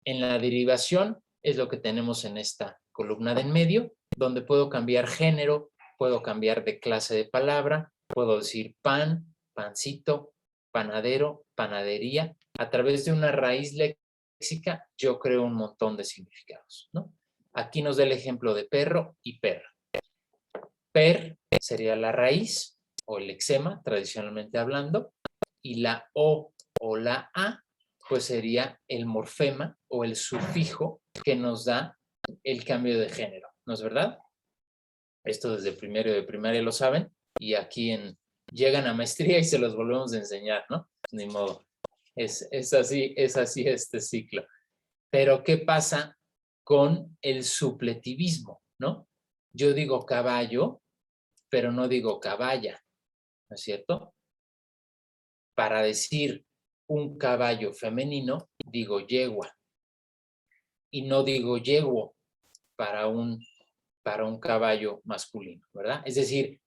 En la derivación es lo que tenemos en esta columna de en medio, donde puedo cambiar género, puedo cambiar de clase de palabra, puedo decir pan, pancito, panadero, panadería. A través de una raíz léxica yo creo un montón de significados, ¿no? Aquí nos da el ejemplo de perro y perra. Per sería la raíz o el lexema, tradicionalmente hablando, y la O la A, pues sería el morfema o el sufijo que nos da el cambio de género, ¿no es verdad? Esto desde primero de primaria lo saben, y aquí llegan a maestría y se los volvemos a enseñar, ¿no? Ni modo. Es así este ciclo. Pero ¿qué pasa con el supletivismo, no? Yo digo caballo, pero no digo caballa, ¿no es cierto? Para decir un caballo femenino, digo yegua. Y no digo yeguo para un caballo masculino, ¿verdad? Es decir,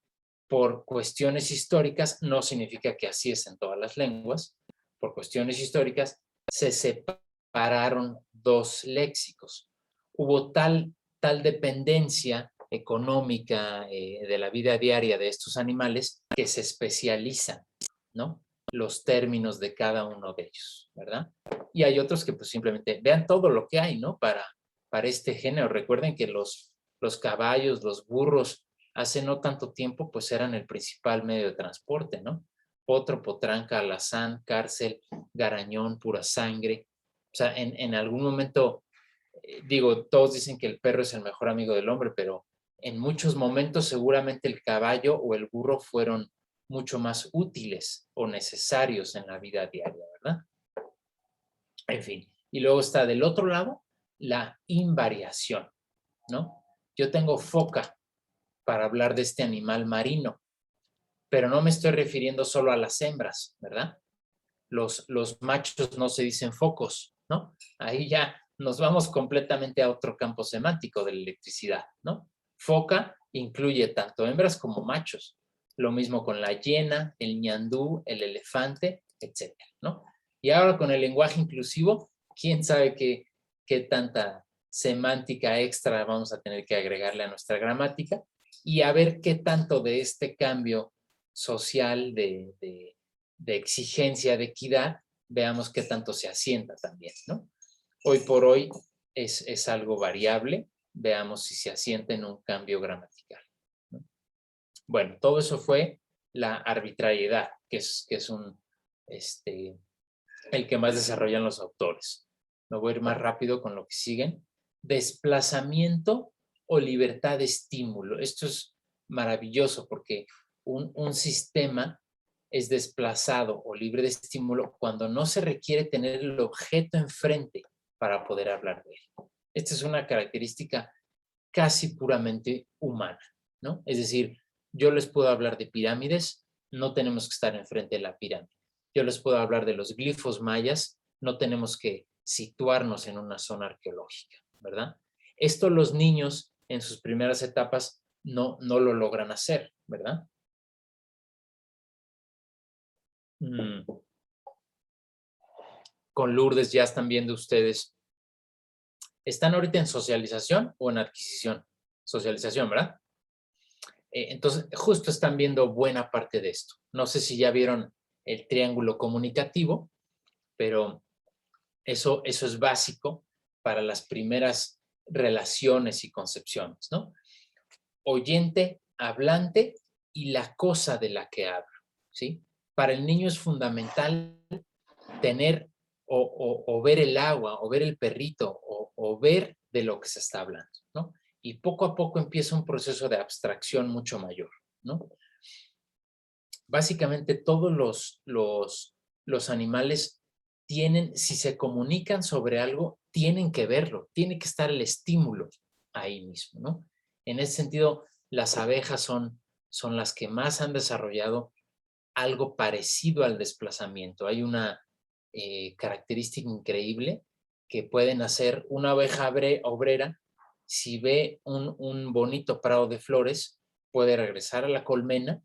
por cuestiones históricas, no significa que así es en todas las lenguas, por cuestiones históricas se separaron dos léxicos. Hubo tal dependencia económica de la vida diaria de estos animales que se especializan, ¿no? Los términos de cada uno de ellos, ¿verdad? Y hay otros que pues simplemente vean todo lo que hay, ¿no? Para este género. Recuerden que los caballos, los burros, hace no tanto tiempo pues eran el principal medio de transporte, ¿no? Potro, potranca, alazán, cárcel, garañón, pura sangre. O sea, en algún momento, digo, todos dicen que el perro es el mejor amigo del hombre, pero en muchos momentos seguramente el caballo o el burro fueron mucho más útiles o necesarios en la vida diaria, ¿verdad? En fin, y luego está del otro lado la invariación, ¿no? Yo tengo foca para hablar de este animal marino, pero no me estoy refiriendo solo a las hembras, ¿verdad? Los machos no se dicen focos, ¿no? Ahí ya nos vamos completamente a otro campo semántico de la electricidad, ¿no? Foca incluye tanto hembras como machos. Lo mismo con la hiena, el ñandú, el elefante, etcétera, ¿no? Y ahora con el lenguaje inclusivo, quién sabe qué tanta semántica extra vamos a tener que agregarle a nuestra gramática y a ver qué tanto de este cambio social de exigencia de equidad, veamos qué tanto se asienta también, ¿no? Hoy por hoy es algo variable, veamos si se asienta en un cambio gramatical, ¿no? Bueno, todo eso fue la arbitrariedad, que es el que más desarrollan los autores. Me voy a ir más rápido con lo que siguen. Desplazamiento o libertad de estímulo. Esto es maravilloso porque un sistema es desplazado o libre de estímulo cuando no se requiere tener el objeto enfrente para poder hablar de él. Esta es una característica casi puramente humana, ¿no? Es decir, yo les puedo hablar de pirámides, no tenemos que estar enfrente de la pirámide. Yo les puedo hablar de los glifos mayas, no tenemos que situarnos en una zona arqueológica, ¿verdad? Esto los niños en sus primeras etapas no lo logran hacer, ¿verdad? Con Lourdes ya están viendo ustedes. ¿Están ahorita en socialización o en adquisición? Socialización, ¿verdad? Entonces, justo están viendo buena parte de esto. No sé si ya vieron el triángulo comunicativo, pero eso es básico para las primeras relaciones y concepciones, ¿no? Oyente, hablante y la cosa de la que hablo, ¿sí? Para el niño es fundamental tener o ver el agua, o ver el perrito, o ver de lo que se está hablando, ¿no? Y poco a poco empieza un proceso de abstracción mucho mayor, ¿no? Básicamente todos los animales tienen, si se comunican sobre algo, tienen que verlo, tiene que estar el estímulo ahí mismo, ¿no? En ese sentido, las abejas son las que más han desarrollado algo parecido al desplazamiento. Hay una característica increíble que pueden hacer una abeja obrera, si ve un bonito prado de flores, puede regresar a la colmena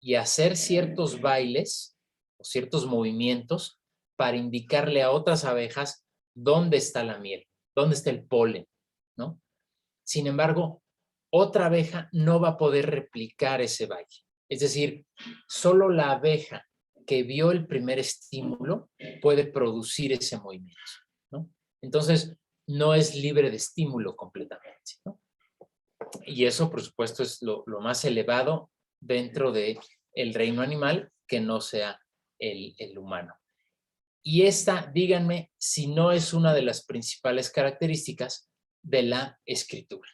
y hacer ciertos bailes o ciertos movimientos para indicarle a otras abejas dónde está la miel, dónde está el polen, ¿no? Sin embargo, otra abeja no va a poder replicar ese baile. Es decir, solo la abeja que vio el primer estímulo puede producir ese movimiento, ¿no? Entonces, no es libre de estímulo completamente. frecuencia, ¿no? Y eso, por supuesto, es lo más elevado dentro del reino animal que no sea el humano. Y esta, díganme, si no es una de las principales características de la escritura,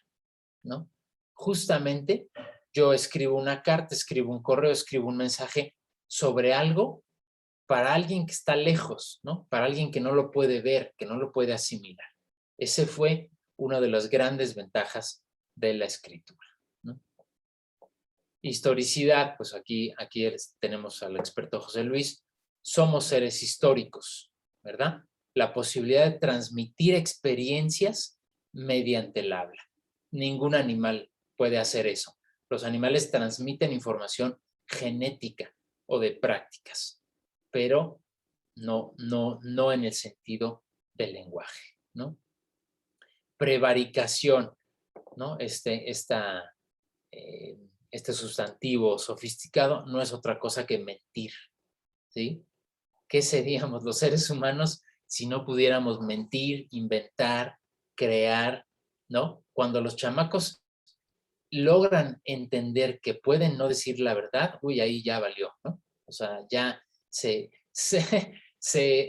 ¿no? Justamente yo escribo una carta, escribo un correo, escribo un mensaje sobre algo para alguien que está lejos, ¿no? Para alguien que no lo puede ver, que no lo puede asimilar. Ese fue una de las grandes ventajas de la escritura, ¿no? Historicidad, pues aquí tenemos al experto José Luis. Somos seres históricos, ¿verdad? La posibilidad de transmitir experiencias mediante el habla. Ningún animal puede hacer eso. Los animales transmiten información genética o de prácticas, pero no en el sentido del lenguaje, ¿no? Prevaricación, ¿no? Este sustantivo sofisticado no es otra cosa que mentir, ¿sí? ¿Qué seríamos los seres humanos si no pudiéramos mentir, inventar, crear, ¿no? Cuando los chamacos logran entender que pueden no decir la verdad, uy, ahí ya valió, ¿no? O sea, ya se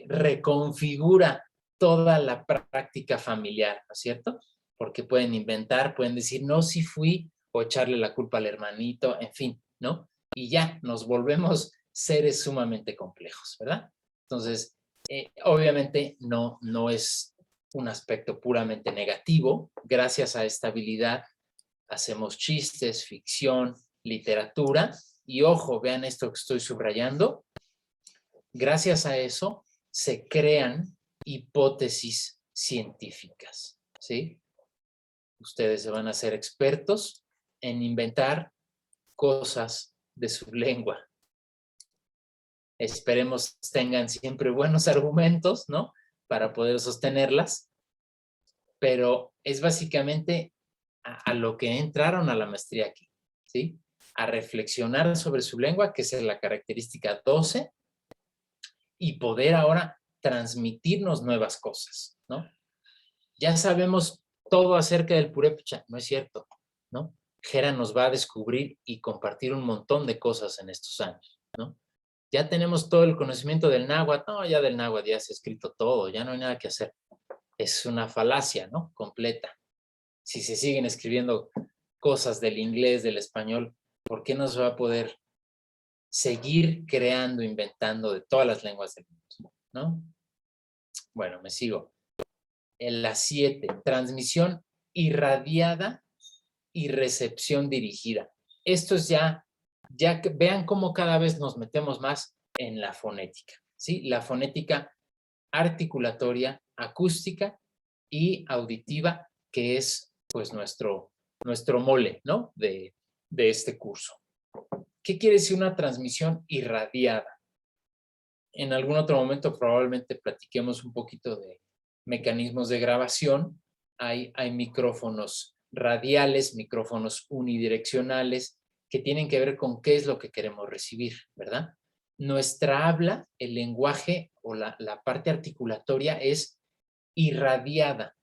reconfigura toda la práctica familiar, ¿no es cierto? Porque pueden inventar, pueden decir, no, sí fui, o echarle la culpa al hermanito, en fin, ¿no? Y ya nos volvemos seres sumamente complejos, ¿verdad? Entonces, obviamente no es un aspecto puramente negativo. Gracias a esta habilidad hacemos chistes, ficción, literatura, y ojo, vean esto que estoy subrayando. Gracias a eso se crean hipótesis científicas, ¿sí? Ustedes se van a hacer expertos en inventar cosas de su lengua. Esperemos tengan siempre buenos argumentos, ¿no? Para poder sostenerlas, pero es básicamente a lo que entraron a la maestría aquí, ¿sí? A reflexionar sobre su lengua, que es la característica 12, y poder ahora transmitirnos nuevas cosas, ¿no? Ya sabemos todo acerca del purépecha, no es cierto, ¿no? Jera nos va a descubrir y compartir un montón de cosas en estos años, ¿no? Ya tenemos todo el conocimiento del náhuatl, no, ya del náhuatl ya se ha escrito todo, ya no hay nada que hacer. Es una falacia, ¿no? Completa. Si se siguen escribiendo cosas del inglés, del español, ¿por qué no se va a poder seguir creando, inventando de todas las lenguas del mundo, ¿no? Bueno, me sigo. En la 7, transmisión irradiada y recepción dirigida. Esto es ya vean cómo cada vez nos metemos más en la fonética, ¿sí? La fonética articulatoria, acústica y auditiva, que es pues nuestro mole, ¿no? De este curso. ¿Qué quiere decir una transmisión irradiada? En algún otro momento probablemente platiquemos un poquito de mecanismos de grabación. Hay micrófonos radiales, micrófonos unidireccionales, que tienen que ver con qué es lo que queremos recibir, ¿verdad? Nuestra habla, el lenguaje o la parte articulatoria es irradiada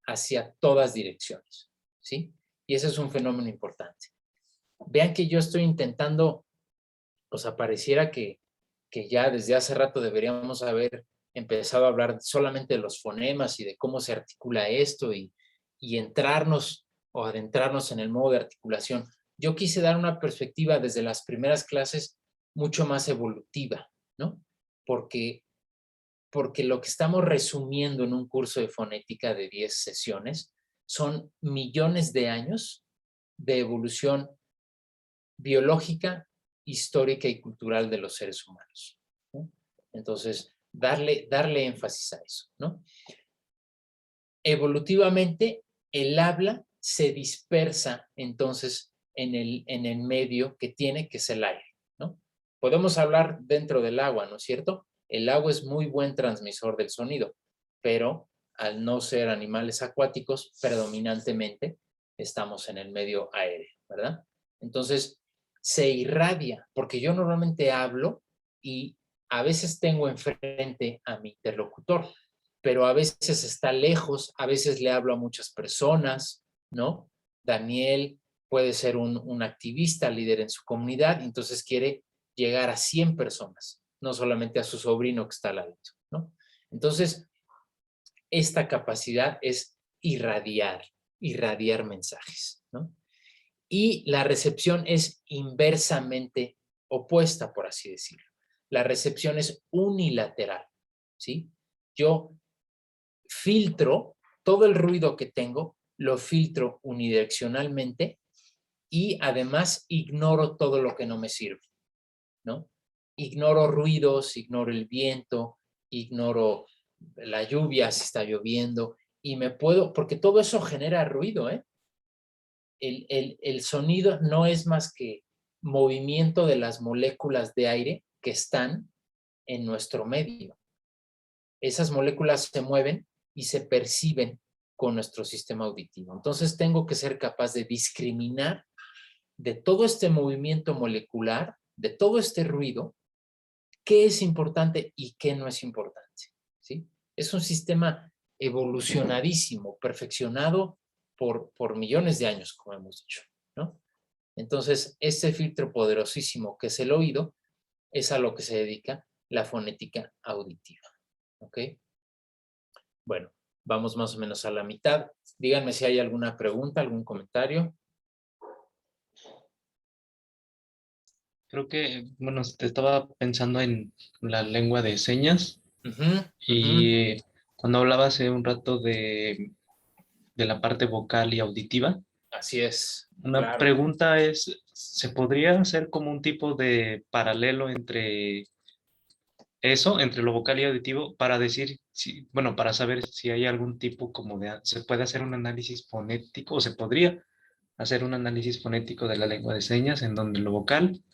hacia todas direcciones, ¿sí? Y ese es un fenómeno importante. Vean que yo estoy intentando, o sea, pareciera que ya desde hace rato deberíamos haber empezado a hablar solamente de los fonemas y de cómo se articula esto y entrarnos o adentrarnos en el modo de articulación. Yo quise dar una perspectiva desde las primeras clases mucho más evolutiva, ¿no? Porque lo que estamos resumiendo en un curso de fonética de 10 sesiones son millones de años de evolución biológica, histórica y cultural de los seres humanos, ¿no? Entonces, darle énfasis a eso, ¿no? Evolutivamente, el habla se dispersa entonces en el medio que tiene, que es el aire, ¿no? Podemos hablar dentro del agua, ¿no es cierto? El agua es muy buen transmisor del sonido, pero al no ser animales acuáticos, predominantemente estamos en el medio aéreo, ¿verdad? Entonces, se irradia, porque yo normalmente hablo y a veces tengo enfrente a mi interlocutor, pero a veces está lejos, a veces le hablo a muchas personas, ¿no? Daniel puede ser un activista, líder en su comunidad, y entonces quiere llegar a 100 personas, no solamente a su sobrino que está al lado, ¿no? Entonces, esta capacidad es irradiar mensajes, ¿no? Y la recepción es inversamente opuesta, por así decirlo. La recepción es unilateral, ¿sí? Yo filtro todo el ruido que tengo, lo filtro unidireccionalmente y además ignoro todo lo que no me sirve, ¿no? Ignoro ruidos, ignoro el viento, ignoro la lluvia si está lloviendo y me puedo, porque todo eso genera ruido, ¿eh? El sonido no es más que movimiento de las moléculas de aire que están en nuestro medio. Esas moléculas se mueven y se perciben con nuestro sistema auditivo. Entonces tengo que ser capaz de discriminar de todo este movimiento molecular, de todo este ruido, qué es importante y qué no es importante, ¿sí? Es un sistema evolucionadísimo, perfeccionado por millones de años, como hemos dicho, ¿no? Entonces, este filtro poderosísimo que es el oído es a lo que se dedica la fonética auditiva, ¿ok? Bueno, vamos más o menos a la mitad. Díganme si hay alguna pregunta, algún comentario.
Creo que, bueno, te estaba pensando en la lengua de señas y cuando hablabas hace un rato de la parte vocal y auditiva,
Así es,
una
claro.
pregunta es, ¿se podría hacer como un tipo de paralelo entre eso, entre lo vocal y auditivo, para decir, si, bueno, para saber si hay algún tipo como de, se puede hacer un análisis fonético o se podría hacer un análisis fonético de la lengua de señas en donde lo vocal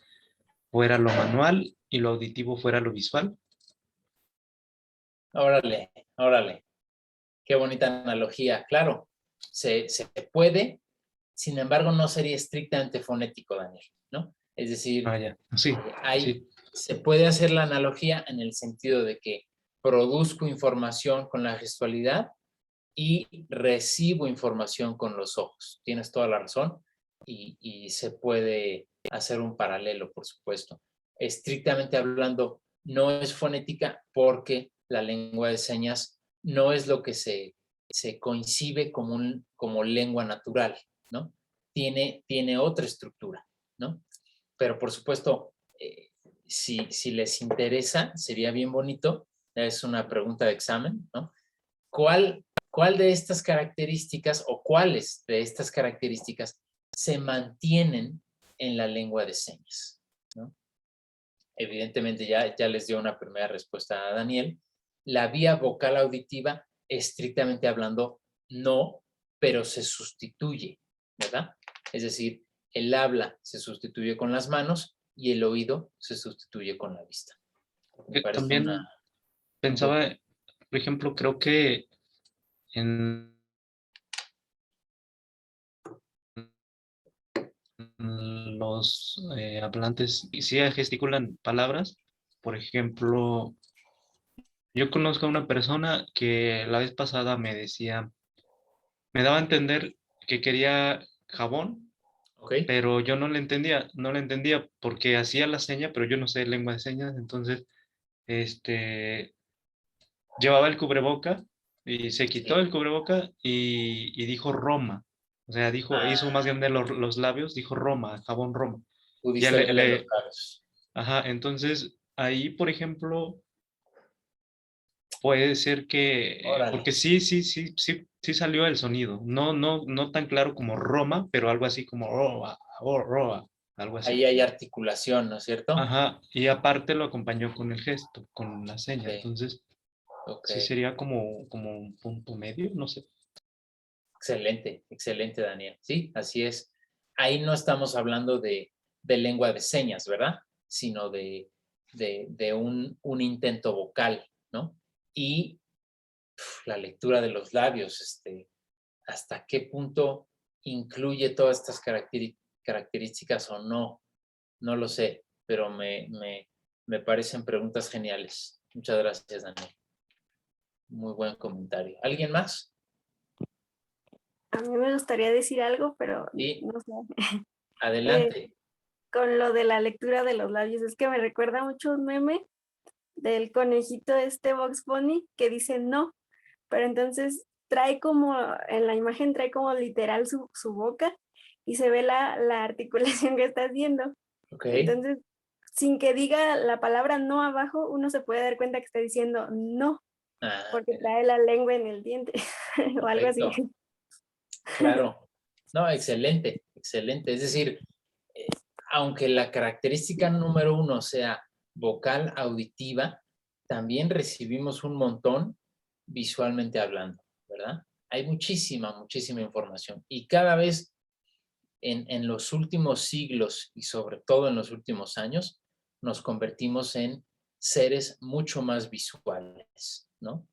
fuera lo manual y lo auditivo fuera lo visual?
Órale, órale. Qué bonita analogía. Claro, se puede, sin embargo, no sería estrictamente fonético, Daniel, ¿no? Es decir,
Ah, ya, sí, sí.
se puede hacer la analogía en el sentido de que produzco información con la gestualidad y recibo información con los ojos. Tienes toda la razón y se puede hacer un paralelo, por supuesto. Estrictamente hablando, no es fonética porque la lengua de señas no es lo que se concibe como lengua natural, ¿no? Tiene otra estructura, ¿no? Pero por supuesto, si les interesa, sería bien bonito, es una pregunta de examen, ¿no? ¿Cuál de estas características o cuáles de estas características se mantienen en la lengua de señas, ¿no? Evidentemente ya les dio una primera respuesta a Daniel. La vía vocal auditiva, estrictamente hablando, no, pero se sustituye, ¿verdad? Es decir, el habla se sustituye con las manos y el oído se sustituye con la vista. Me parece
También pensaba, por ejemplo, creo que en los hablantes sí gesticulan palabras. Por ejemplo, yo conozco a una persona que la vez pasada me decía, me daba a entender que quería jabón,
¿ok?
pero yo no le entendía porque hacía la seña, pero yo no sé lengua de señas, entonces, llevaba el cubreboca y se quitó
Sí.
el cubreboca y dijo Roma. O sea, hizo más grande los labios, dijo Roma, jabón Roma. Ya
Pudiste leerle los labios.
ajá, entonces ahí, por ejemplo, puede ser que,
Órale.
porque sí salió el sonido. No tan claro como Roma, pero algo así como Roa, o Roa, algo
Ahí
así.
hay articulación, ¿no es cierto?
Ajá, y aparte lo acompañó con el gesto, con la seña.
Ok,
Entonces,
ok.
sí sería como un punto medio, no sé.
Excelente, excelente, Daniel. Sí, así es. Ahí no estamos hablando de lengua de señas, ¿verdad? Sino de un intento vocal, ¿no? Y la lectura de los labios, hasta qué punto incluye todas estas características o no, no lo sé, pero me parecen preguntas geniales. Muchas gracias, Daniel. Muy buen comentario. ¿Alguien más?
A mí me gustaría decir algo, pero
Sí.
no sé.
Adelante.
Con lo de la lectura de los labios, es que me recuerda mucho un meme del conejito Box Bunny que dice no, pero entonces trae como, en la imagen trae como literal su boca y se ve la articulación que está haciendo.
Ok.
Entonces, sin que diga la palabra no abajo, uno se puede dar cuenta que está diciendo no,
Ah,
porque trae la lengua en el diente o algo así.
perfecto. Claro. No, excelente, excelente. Es decir, eh, aunque la característica número 1 sea vocal auditiva, también recibimos un montón visualmente hablando, ¿verdad? Hay muchísima, muchísima información. Y cada vez en los últimos siglos y sobre todo en los últimos años, nos convertimos en seres mucho más visuales, ¿no?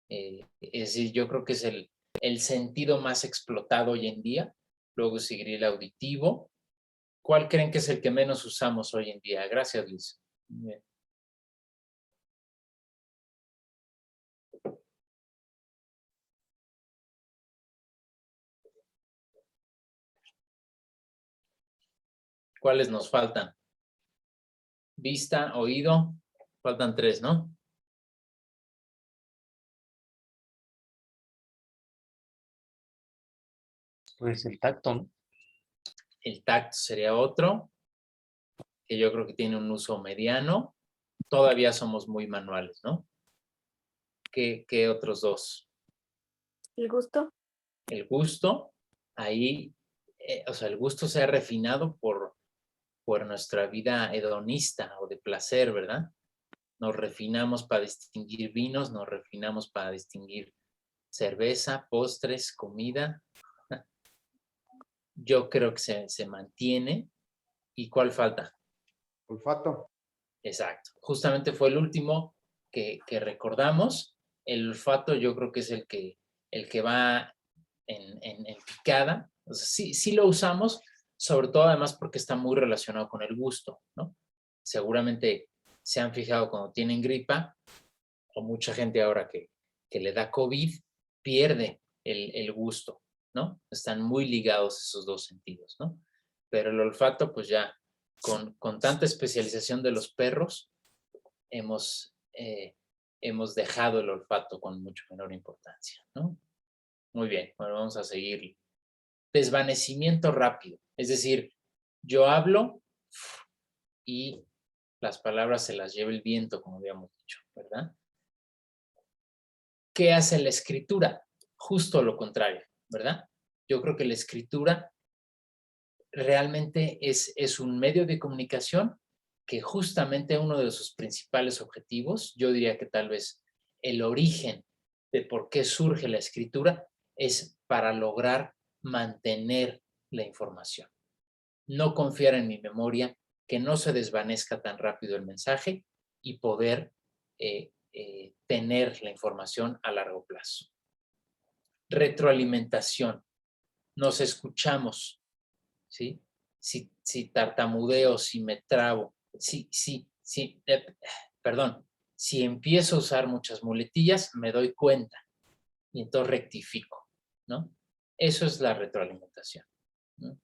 Es decir, yo creo que es el sentido más explotado hoy en día, luego seguiría el auditivo. ¿Cuál creen que es el que menos usamos hoy en día? Gracias, Luis. Bien. ¿Cuáles nos faltan? Vista, oído, faltan 3, ¿no?
Pues el tacto, ¿no?
El tacto sería otro, que yo creo que tiene un uso mediano. Todavía somos muy manuales, ¿no? ¿Qué otros 2?
El gusto.
El gusto, ahí, o sea, el gusto se ha refinado por nuestra vida hedonista o de placer, ¿verdad? Nos refinamos para distinguir vinos, nos refinamos para distinguir cerveza, postres, comida. Yo creo que se mantiene. ¿Y cuál falta?
Olfato.
Exacto. Justamente fue el último que recordamos. El olfato yo creo que es el que va en picada. O sea, sí lo usamos, sobre todo además porque está muy relacionado con el gusto, ¿no? Seguramente se han fijado cuando tienen gripa, o mucha gente ahora que le da COVID, pierde el gusto, ¿no? Están muy ligados esos 2 sentidos, ¿no? Pero el olfato, pues ya, con tanta especialización de los perros, hemos dejado el olfato con mucho menor importancia, ¿no? Muy bien, bueno, vamos a seguir. Desvanecimiento rápido, es decir, yo hablo y las palabras se las lleva el viento, como habíamos dicho, ¿verdad? ¿Qué hace la escritura? Justo lo contrario, ¿verdad? Yo creo que la escritura realmente es un medio de comunicación que justamente uno de sus principales objetivos, yo diría que tal vez el origen de por qué surge la escritura, es para lograr mantener la información. No confiar en mi memoria, que no se desvanezca tan rápido el mensaje y poder tener la información a largo plazo. Retroalimentación. Nos escuchamos, ¿sí? Si tartamudeo, si me trabo, si empiezo a usar muchas muletillas, me doy cuenta y entonces rectifico, ¿no? Eso es la retroalimentación, ¿no?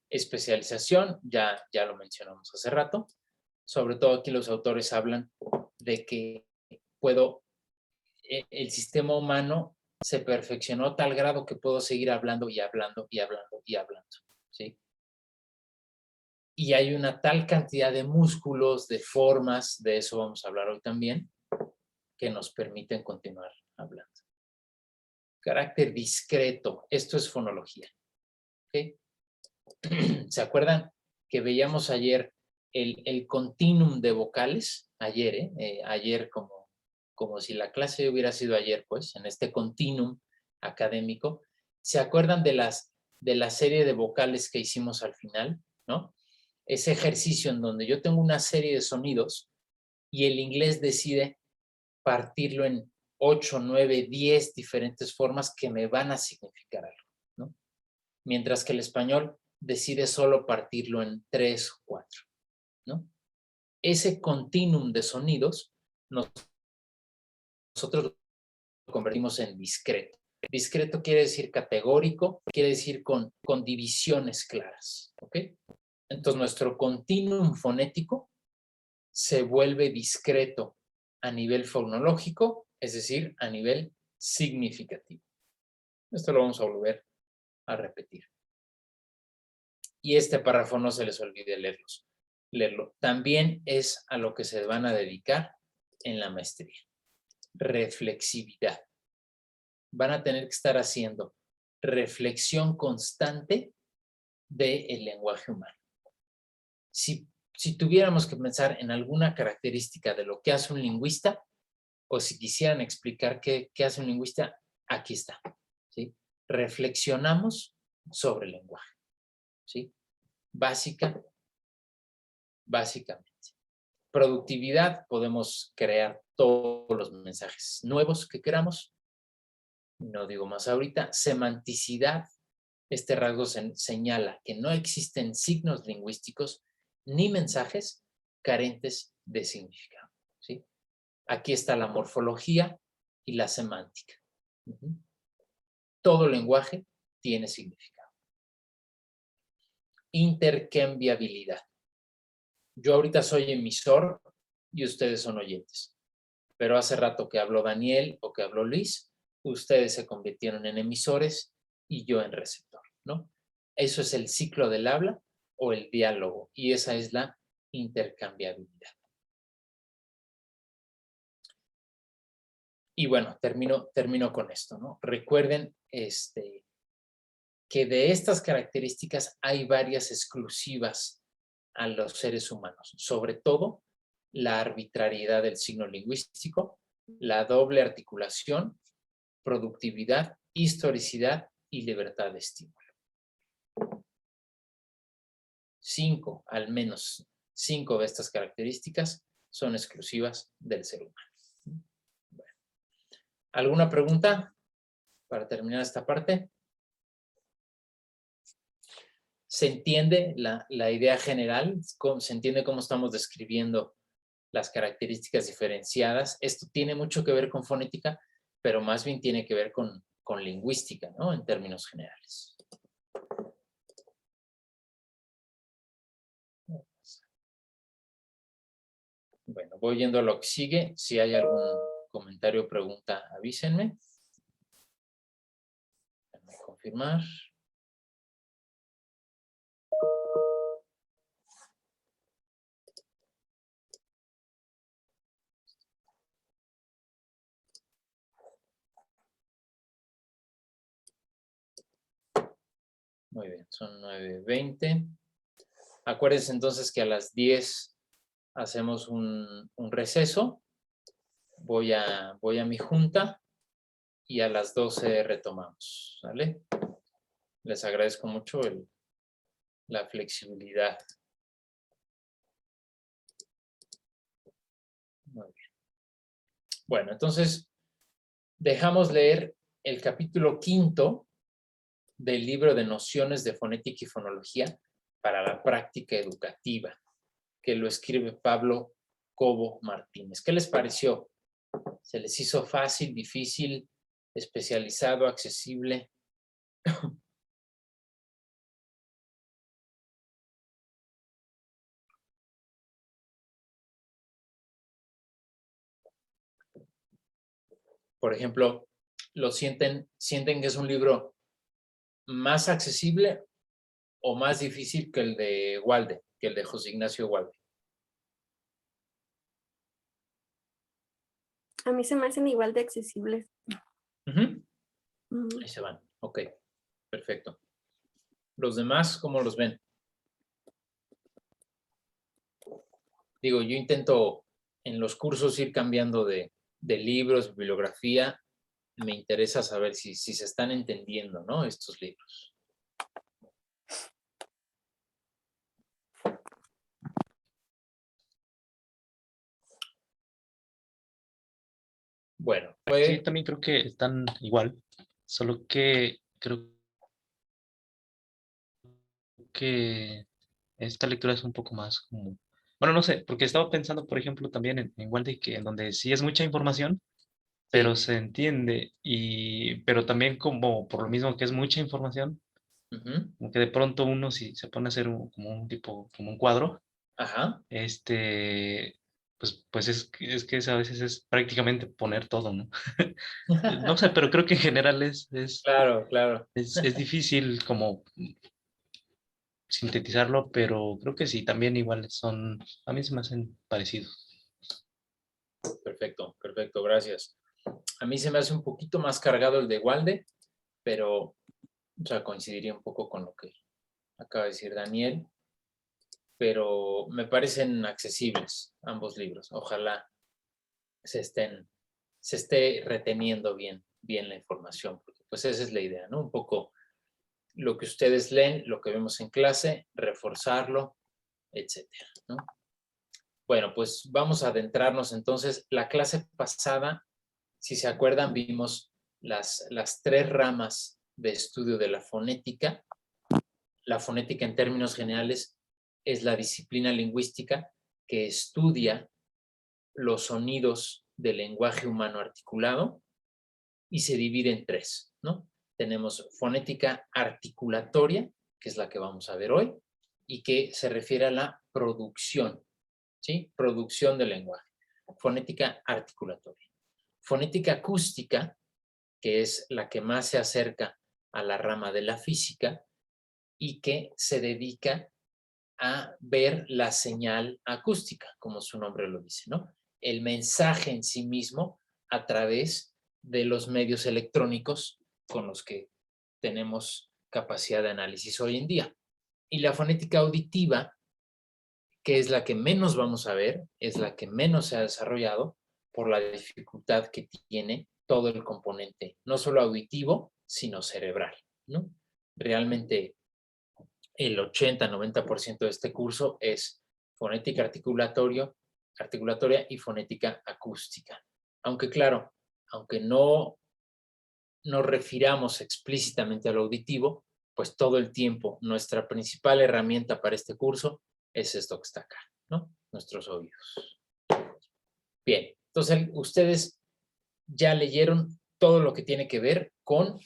Especialización, ya lo mencionamos hace rato. Sobre todo aquí los autores hablan de que el sistema humano se perfeccionó a tal grado que puedo seguir hablando y hablando y hablando y hablando, ¿sí? Y hay una tal cantidad de músculos, de formas, de eso vamos a hablar hoy también, que nos permiten continuar hablando. Carácter discreto, esto es fonología, ¿ok? ¿Se acuerdan que veíamos ayer el continuum de vocales? Ayer, ayer como si la clase hubiera sido ayer, pues, en este continuum académico. ¿Se acuerdan de la serie de vocales que hicimos al final, no? Ese ejercicio en donde yo tengo una serie de sonidos y el inglés decide partirlo en 8, 9, 10 diferentes formas que me van a significar algo, ¿no? Mientras que el español decide solo partirlo en 3 o 4, ¿no? Ese continuum de sonidos nosotros lo convertimos en discreto. Discreto quiere decir categórico, quiere decir con divisiones claras, ¿ok? Entonces, nuestro continuum fonético se vuelve discreto a nivel fonológico, es decir, a nivel significativo. Esto lo vamos a volver a repetir. Y este párrafo no se les olvide leerlo. También es a lo que se van a dedicar en la maestría. Reflexividad. Van a tener que estar haciendo reflexión constante del lenguaje humano. Si tuviéramos que pensar en alguna característica de lo que hace un lingüista, o si quisieran explicar qué hace un lingüista, aquí está, ¿sí? Reflexionamos sobre el lenguaje, ¿sí? Básicamente. Productividad, podemos crear todos los mensajes nuevos que queramos. No digo más ahorita. Semanticidad, este rasgo señala que no existen signos lingüísticos ni mensajes carentes de significado, ¿sí? Aquí está la morfología y la semántica. Todo lenguaje tiene significado. Intercambiabilidad. Yo ahorita soy emisor y ustedes son oyentes. Pero hace rato que habló Daniel o que habló Luis, ustedes se convirtieron en emisores y yo en receptor, ¿no? Eso es el ciclo del habla o el diálogo, y esa es la intercambiabilidad. Y bueno, termino con esto, ¿no? Recuerden que de estas características hay varias exclusivas a los seres humanos, sobre todo la arbitrariedad del signo lingüístico, la doble articulación, productividad, historicidad y libertad de estímulo. Al menos 5 de estas características son exclusivas del ser humano. Bueno. ¿Alguna pregunta para terminar esta parte? ¿Se entiende la idea general? ¿Se entiende cómo estamos describiendo las características diferenciadas? Esto tiene mucho que ver con fonética, pero más bien tiene que ver con lingüística, ¿no? En términos generales. Bueno, voy yendo a lo que sigue. Si hay algún comentario o pregunta, avísenme. Déjame confirmar. Muy bien, son 9:20. Acuérdense entonces que a las 10 hacemos un receso. Voy a mi junta y a las 12 retomamos, ¿vale? Les agradezco mucho la flexibilidad. Muy bien. Bueno, entonces dejamos leer el capítulo 5 del libro de Nociones de Fonética y Fonología para la Práctica Educativa, que lo escribe Pablo Cobo Martínez. ¿Qué les pareció? ¿Se les hizo fácil, difícil, especializado, accesible? Por ejemplo, sienten que es un libro más accesible o más difícil que el de Walde, que el de José Ignacio Walde?
A mí se me hacen igual de accesibles.
Ahí se van. Ok, perfecto. ¿Los demás cómo los ven? Digo, yo intento en los cursos ir cambiando de libros, bibliografía. Me interesa saber si se están entendiendo, ¿no? Estos libros. Bueno,
Sí, también creo que están igual, solo que creo que esta lectura es un poco más como... Bueno, no sé, porque estaba pensando, por ejemplo, también en Walde, que en donde sí es mucha información, pero se entiende. Pero también como por lo mismo que es mucha información,
Ujú.
como que de pronto uno si se pone a hacer como un tipo, como un cuadro,
Ajá.
pues es que eso a veces es prácticamente poner todo, ¿no? No sé, pero creo que en general
Claro, claro.
es difícil como sintetizarlo, pero creo que sí, también igual a mí se me hacen parecidos.
Perfecto, perfecto, gracias. A mí se me hace un poquito más cargado el de Walde, pero o sea, coincidiría un poco con lo que acaba de decir Daniel, pero me parecen accesibles ambos libros. Ojalá se esté reteniendo bien la información, porque pues esa es la idea, ¿no? Un poco lo que ustedes leen, lo que vemos en clase, reforzarlo, etcétera, ¿no? Bueno, pues vamos a adentrarnos entonces. La clase pasada, si se acuerdan, vimos las tres ramas de estudio de la fonética. La fonética en términos generales es la disciplina lingüística que estudia los sonidos del lenguaje humano articulado y se divide en tres, ¿no? Tenemos fonética articulatoria, que es la que vamos a ver hoy, y que se refiere a la producción, ¿sí? Producción del lenguaje. Fonética articulatoria. Fonética acústica, que es la que más se acerca a la rama de la física y que se dedica a ver la señal acústica, como su nombre lo dice, ¿no? El mensaje en sí mismo a través de los medios electrónicos con los que tenemos capacidad de análisis hoy en día. Y la fonética auditiva, que es la que menos vamos a ver, es la que menos se ha desarrollado por la dificultad que tiene todo el componente, no solo auditivo, sino cerebral, ¿no? Realmente el 80-90% de este curso es fonética articulatoria y fonética acústica. Aunque claro, aunque no nos refiramos explícitamente al auditivo, pues todo el tiempo nuestra principal herramienta para este curso es esto que está acá, ¿no? Nuestros oídos. Bien, entonces ustedes ya leyeron todo lo que tiene que ver con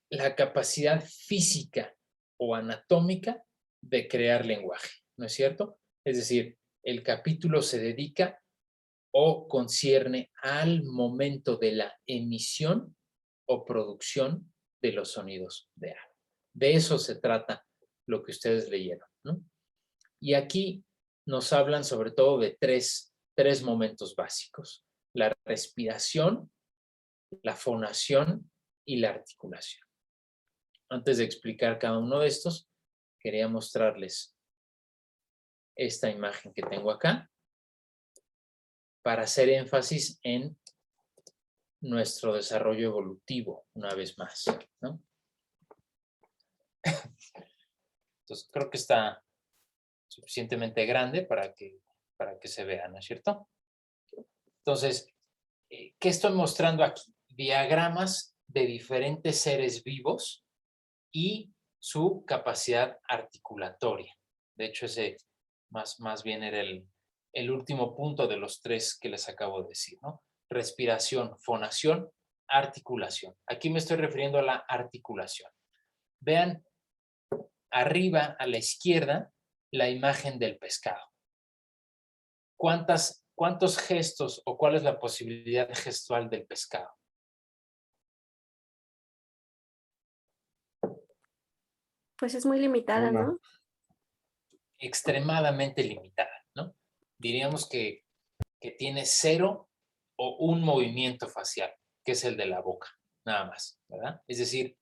la capacidad física o anatómica de crear lenguaje, ¿no es cierto? Es decir, el capítulo se dedica o concierne al momento de la emisión o producción de los sonidos de algo. De eso se trata lo que ustedes leyeron, ¿no? Y aquí nos hablan sobre todo de tres momentos básicos: la respiración, la fonación y la articulación. Antes de explicar cada uno de estos, quería mostrarles esta imagen que tengo acá para hacer énfasis en nuestro desarrollo evolutivo, una vez más, ¿no? Entonces, creo que está suficientemente grande para que se vea, ¿no es cierto? Entonces, ¿qué estoy mostrando aquí? Diagramas de diferentes seres vivos y su capacidad articulatoria. De hecho, ese más bien era el último punto de los tres que les acabo de decir, ¿no? Respiración, fonación, articulación. Aquí me estoy refiriendo a la articulación. Vean arriba a la izquierda la imagen del pescado. ¿Cuántos gestos o cuál es la posibilidad gestual del pescado?
Pues es muy limitada,
Una.
¿no?
Extremadamente limitada, ¿no? Diríamos que tiene 0 o un movimiento facial, que es el de la boca, nada más, ¿verdad? Es decir,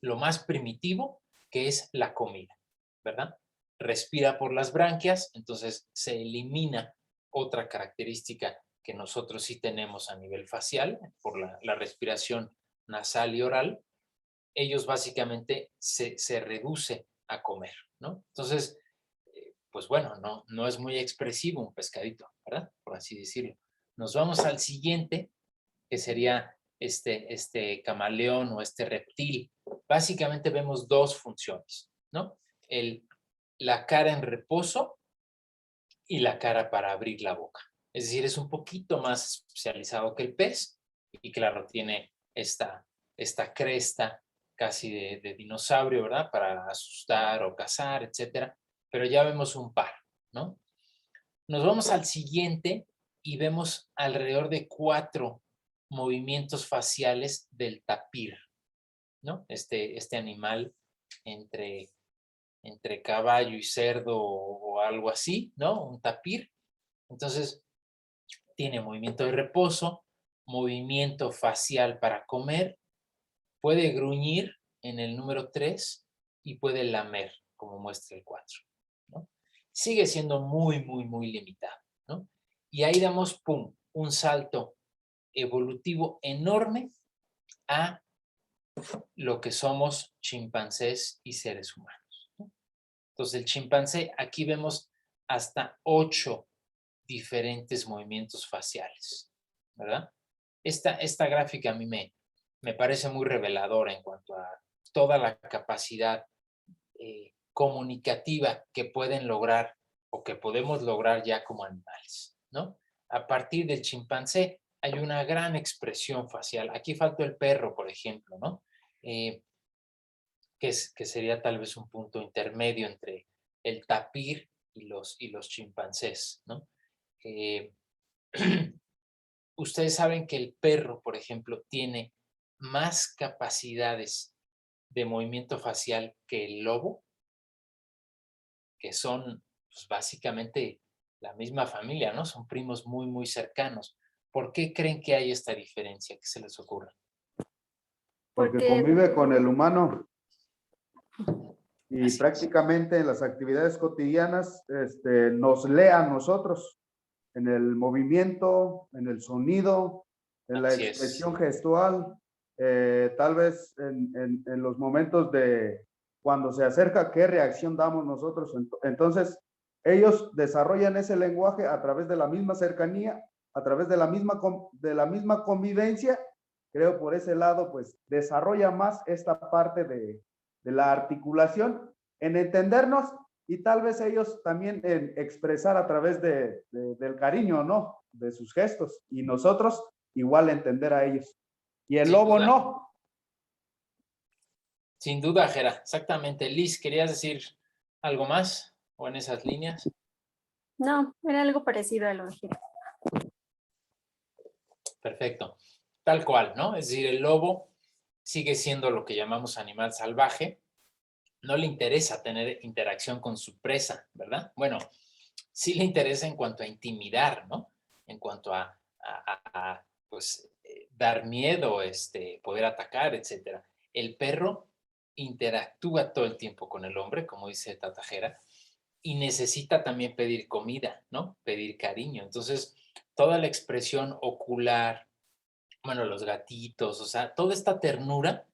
lo más primitivo que es la comida, ¿verdad? Respira por las branquias, entonces se elimina otra característica que nosotros sí tenemos a nivel facial, por la respiración nasal y oral. Ellos básicamente se reduce a comer, ¿no? Entonces, pues bueno, no es muy expresivo un pescadito, ¿verdad? Por así decirlo. Nos vamos al siguiente, que sería este camaleón o este reptil. Básicamente vemos dos funciones, ¿no? La cara en reposo y la cara para abrir la boca, Es decir, es un poquito más especializado que el pez y claro, tiene esta cresta casi de dinosaurio, ¿verdad? Para asustar o cazar, etcétera. Pero ya vemos un par, ¿no? Nos vamos al siguiente y vemos alrededor de 4 movimientos faciales del tapir, ¿no? Este animal entre caballo y cerdo o algo así, ¿no? Un tapir. Entonces, tiene movimiento de reposo, movimiento facial para comer, puede gruñir en el número 3 y puede lamer, como muestra el 4, ¿no? Sigue siendo muy, muy, muy limitado, ¿no? Y ahí damos, pum, un salto evolutivo enorme a lo que somos chimpancés y seres humanos, ¿no? Entonces, el chimpancé, aquí vemos hasta 8 diferentes movimientos faciales, ¿verdad? Esta gráfica a mí me parece muy reveladora en cuanto a toda la capacidad comunicativa que pueden lograr o que podemos lograr ya como animales, ¿no? A partir del chimpancé hay una gran expresión facial. Aquí faltó el perro, por ejemplo, ¿no? Que sería tal vez un punto intermedio entre el tapir y los chimpancés, ¿no? Ustedes saben que el perro, por ejemplo, tiene más capacidades de movimiento facial que el lobo, que son pues, básicamente la misma familia, ¿no? Son primos muy, muy cercanos. ¿Por qué creen que hay esta diferencia? ¿Qué se les ocurre?
Porque
Porque
convive con el humano y
Así es.
prácticamente en las actividades cotidianas nos lee a nosotros en el movimiento, en el sonido, en la
Así es.
expresión gestual, tal vez en los momentos de cuando se acerca, qué reacción damos nosotros. Entonces, ellos desarrollan ese lenguaje a través de la misma cercanía, a través de la misma convivencia. Creo por ese lado, pues desarrolla más esta parte de la articulación en entendernos y tal vez ellos también en expresar a través del cariño, ¿no? De sus gestos. Y nosotros igual entender a ellos. Y el
Sin
lobo
duda.
no.
Sin duda, Jera, exactamente. Liz, ¿querías decir algo más o en esas líneas?
no, era algo parecido a lo de Jera.
Perfecto. Tal cual, ¿no? Es decir, el lobo sigue siendo lo que llamamos animal salvaje. No le interesa tener interacción con su presa, ¿verdad? Bueno, sí le interesa en cuanto a intimidar, ¿no? En cuanto pues, dar miedo, poder atacar, etc. El perro interactúa todo el tiempo con el hombre, como dice Tatajera, y necesita también pedir comida, ¿no? Pedir cariño. Entonces, toda la expresión ocular, bueno, los gatitos, o sea, toda esta ternura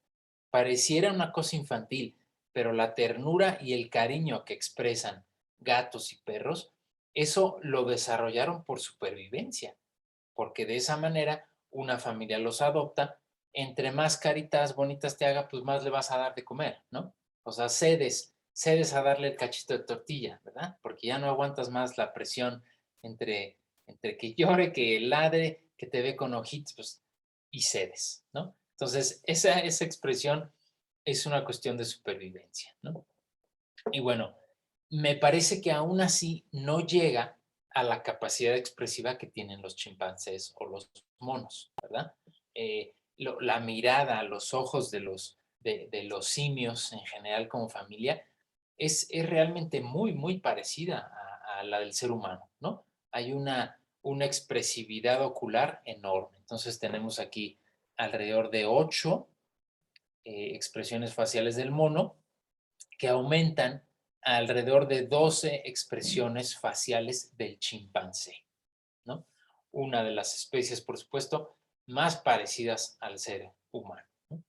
pareciera una cosa infantil, pero la ternura y el cariño que expresan gatos y perros, eso lo desarrollaron por supervivencia, porque de esa manera una familia los adopta, entre más caritas bonitas te haga, pues más le vas a dar de comer, ¿no? O sea, cedes a darle el cachito de tortilla, ¿verdad? Porque ya no aguantas más la presión entre que llore, que ladre, que te ve con ojitos, pues, y cedes, ¿no? Entonces, esa expresión es una cuestión de supervivencia, ¿no? Y bueno, me parece que aún así no llega a la capacidad expresiva que tienen los chimpancés o los monos, ¿verdad? La mirada, los ojos de los simios en general como familia es realmente muy, muy parecida a la del ser humano, ¿no? Hay una expresividad ocular enorme. Entonces tenemos aquí alrededor de 8 expresiones faciales del mono que aumentan a alrededor de 12 expresiones faciales del chimpancé, ¿no? Una de las especies, por supuesto, más parecidas al ser humano, ¿no?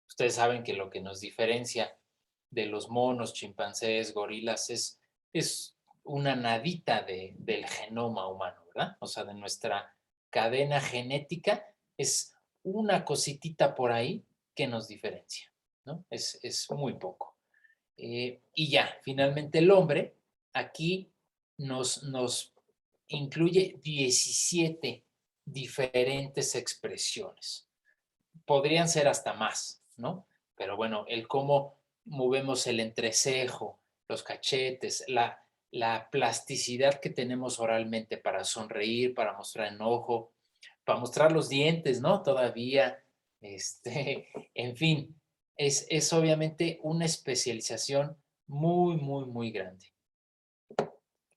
Ustedes saben que lo que nos diferencia de los monos, chimpancés, gorilas, es una nadita del genoma humano, ¿verdad? O sea, de nuestra cadena genética es una cositita por ahí que nos diferencia, ¿no? Es muy poco. Y ya, finalmente el hombre aquí nos incluye 17 diferentes expresiones. Podrían ser hasta más, ¿no? Pero bueno, el cómo movemos el entrecejo, los cachetes, la plasticidad que tenemos oralmente para sonreír, para mostrar enojo, para mostrar los dientes, ¿no? Todavía, en fin, es obviamente una especialización muy, muy, muy grande.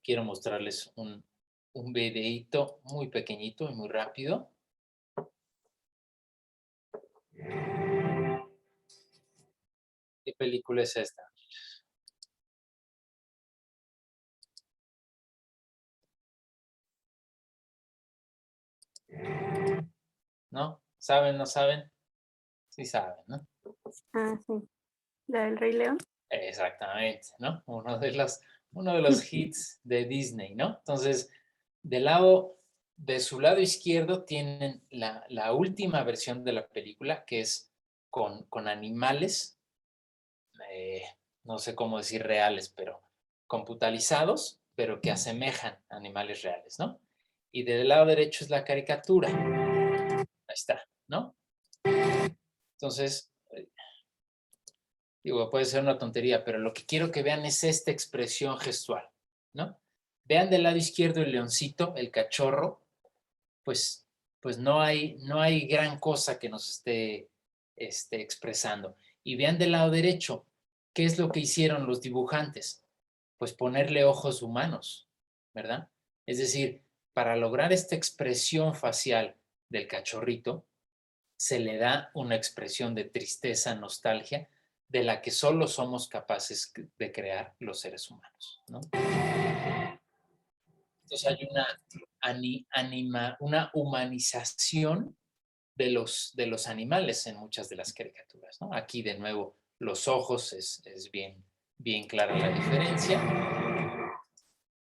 Quiero mostrarles un videíto muy pequeñito y muy rápido. ¿Qué película es esta? ¿No? ¿Saben? ¿No saben? Sí saben, ¿no?
Ah, sí. La del Rey León.
Exactamente, ¿no? Uno de los hits de Disney, ¿no? Entonces, de su lado izquierdo tienen la última versión de la película, que es con animales, no sé cómo decir reales, pero computarizados, pero que asemejan a animales reales, ¿no? Y del lado derecho es la caricatura. Ahí está, ¿no? Entonces, digo, puede ser una tontería, pero lo que quiero que vean es esta expresión gestual, ¿no? Vean del lado izquierdo el leoncito, el cachorro, pues no hay gran cosa que nos esté expresando. Y vean del lado derecho, ¿qué es lo que hicieron los dibujantes? Pues ponerle ojos humanos, ¿verdad? Es decir, para lograr esta expresión facial del cachorrito, se le da una expresión de tristeza, nostalgia, de la que solo somos capaces de crear los seres humanos, ¿no? Entonces hay una humanización de los animales en muchas de las caricaturas, ¿no? Aquí de nuevo los ojos es bien clara la diferencia.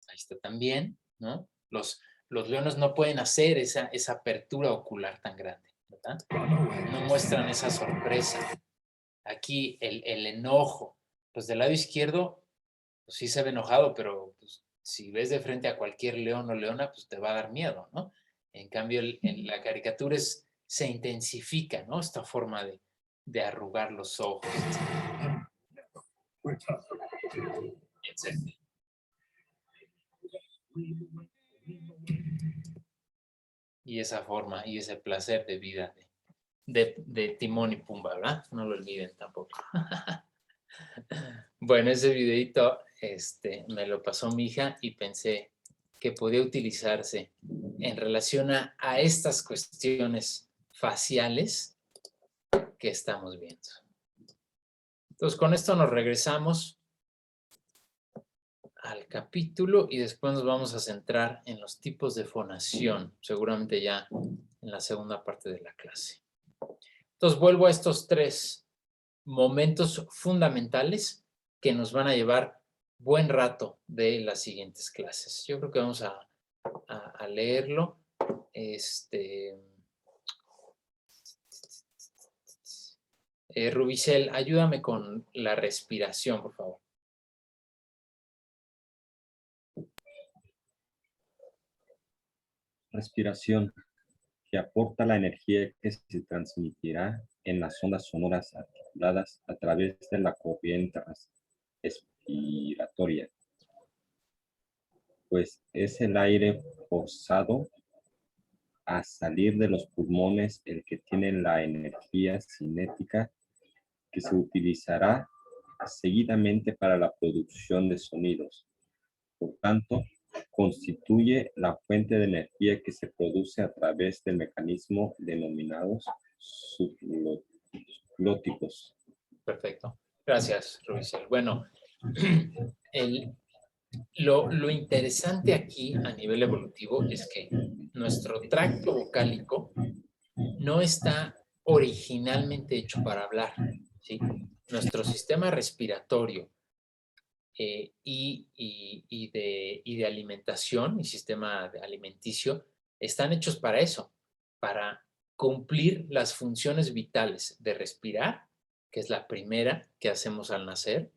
Ahí está también, ¿no? Los leones no pueden hacer esa apertura ocular tan grande, ¿verdad? No muestran esa sorpresa. Aquí el enojo, pues del lado izquierdo, pues sí se ve enojado, pero pues, si ves de frente a cualquier león o leona, pues te va a dar miedo, ¿no? En cambio, en la caricatura se intensifica, ¿no? Esta forma de arrugar los ojos, etc. Y esa forma y ese placer de vida de Timón y Pumba, ¿verdad? No lo olviden tampoco. Bueno, ese videito me lo pasó mi hija y pensé que podía utilizarse en relación a estas cuestiones faciales que estamos viendo. Entonces, con esto nos regresamos al capítulo y después nos vamos a centrar en los tipos de fonación, seguramente ya en la segunda parte de la clase. Entonces, vuelvo a estos 3 momentos fundamentales que nos van a llevar buen rato de las siguientes clases. Yo creo que vamos a leerlo. Rubicel, ayúdame con la respiración, por favor.
Respiración, que aporta la energía que se transmitirá en las ondas sonoras articuladas a través de la corriente respiratoria, pues es el aire forzado a salir de los pulmones el que tiene la energía cinética que se utilizará seguidamente para la producción de sonidos. Por tanto, constituye la fuente de energía que se produce a través del mecanismo denominados subglóticos.
Perfecto. Gracias, Rubicel. Bueno, lo interesante aquí a nivel evolutivo es que nuestro tracto vocálico no está originalmente hecho para hablar, ¿sí? Nuestro sistema respiratorio y de alimentación y sistema alimenticio están hechos para eso, para cumplir las funciones vitales de respirar, que es la primera que hacemos al nacer,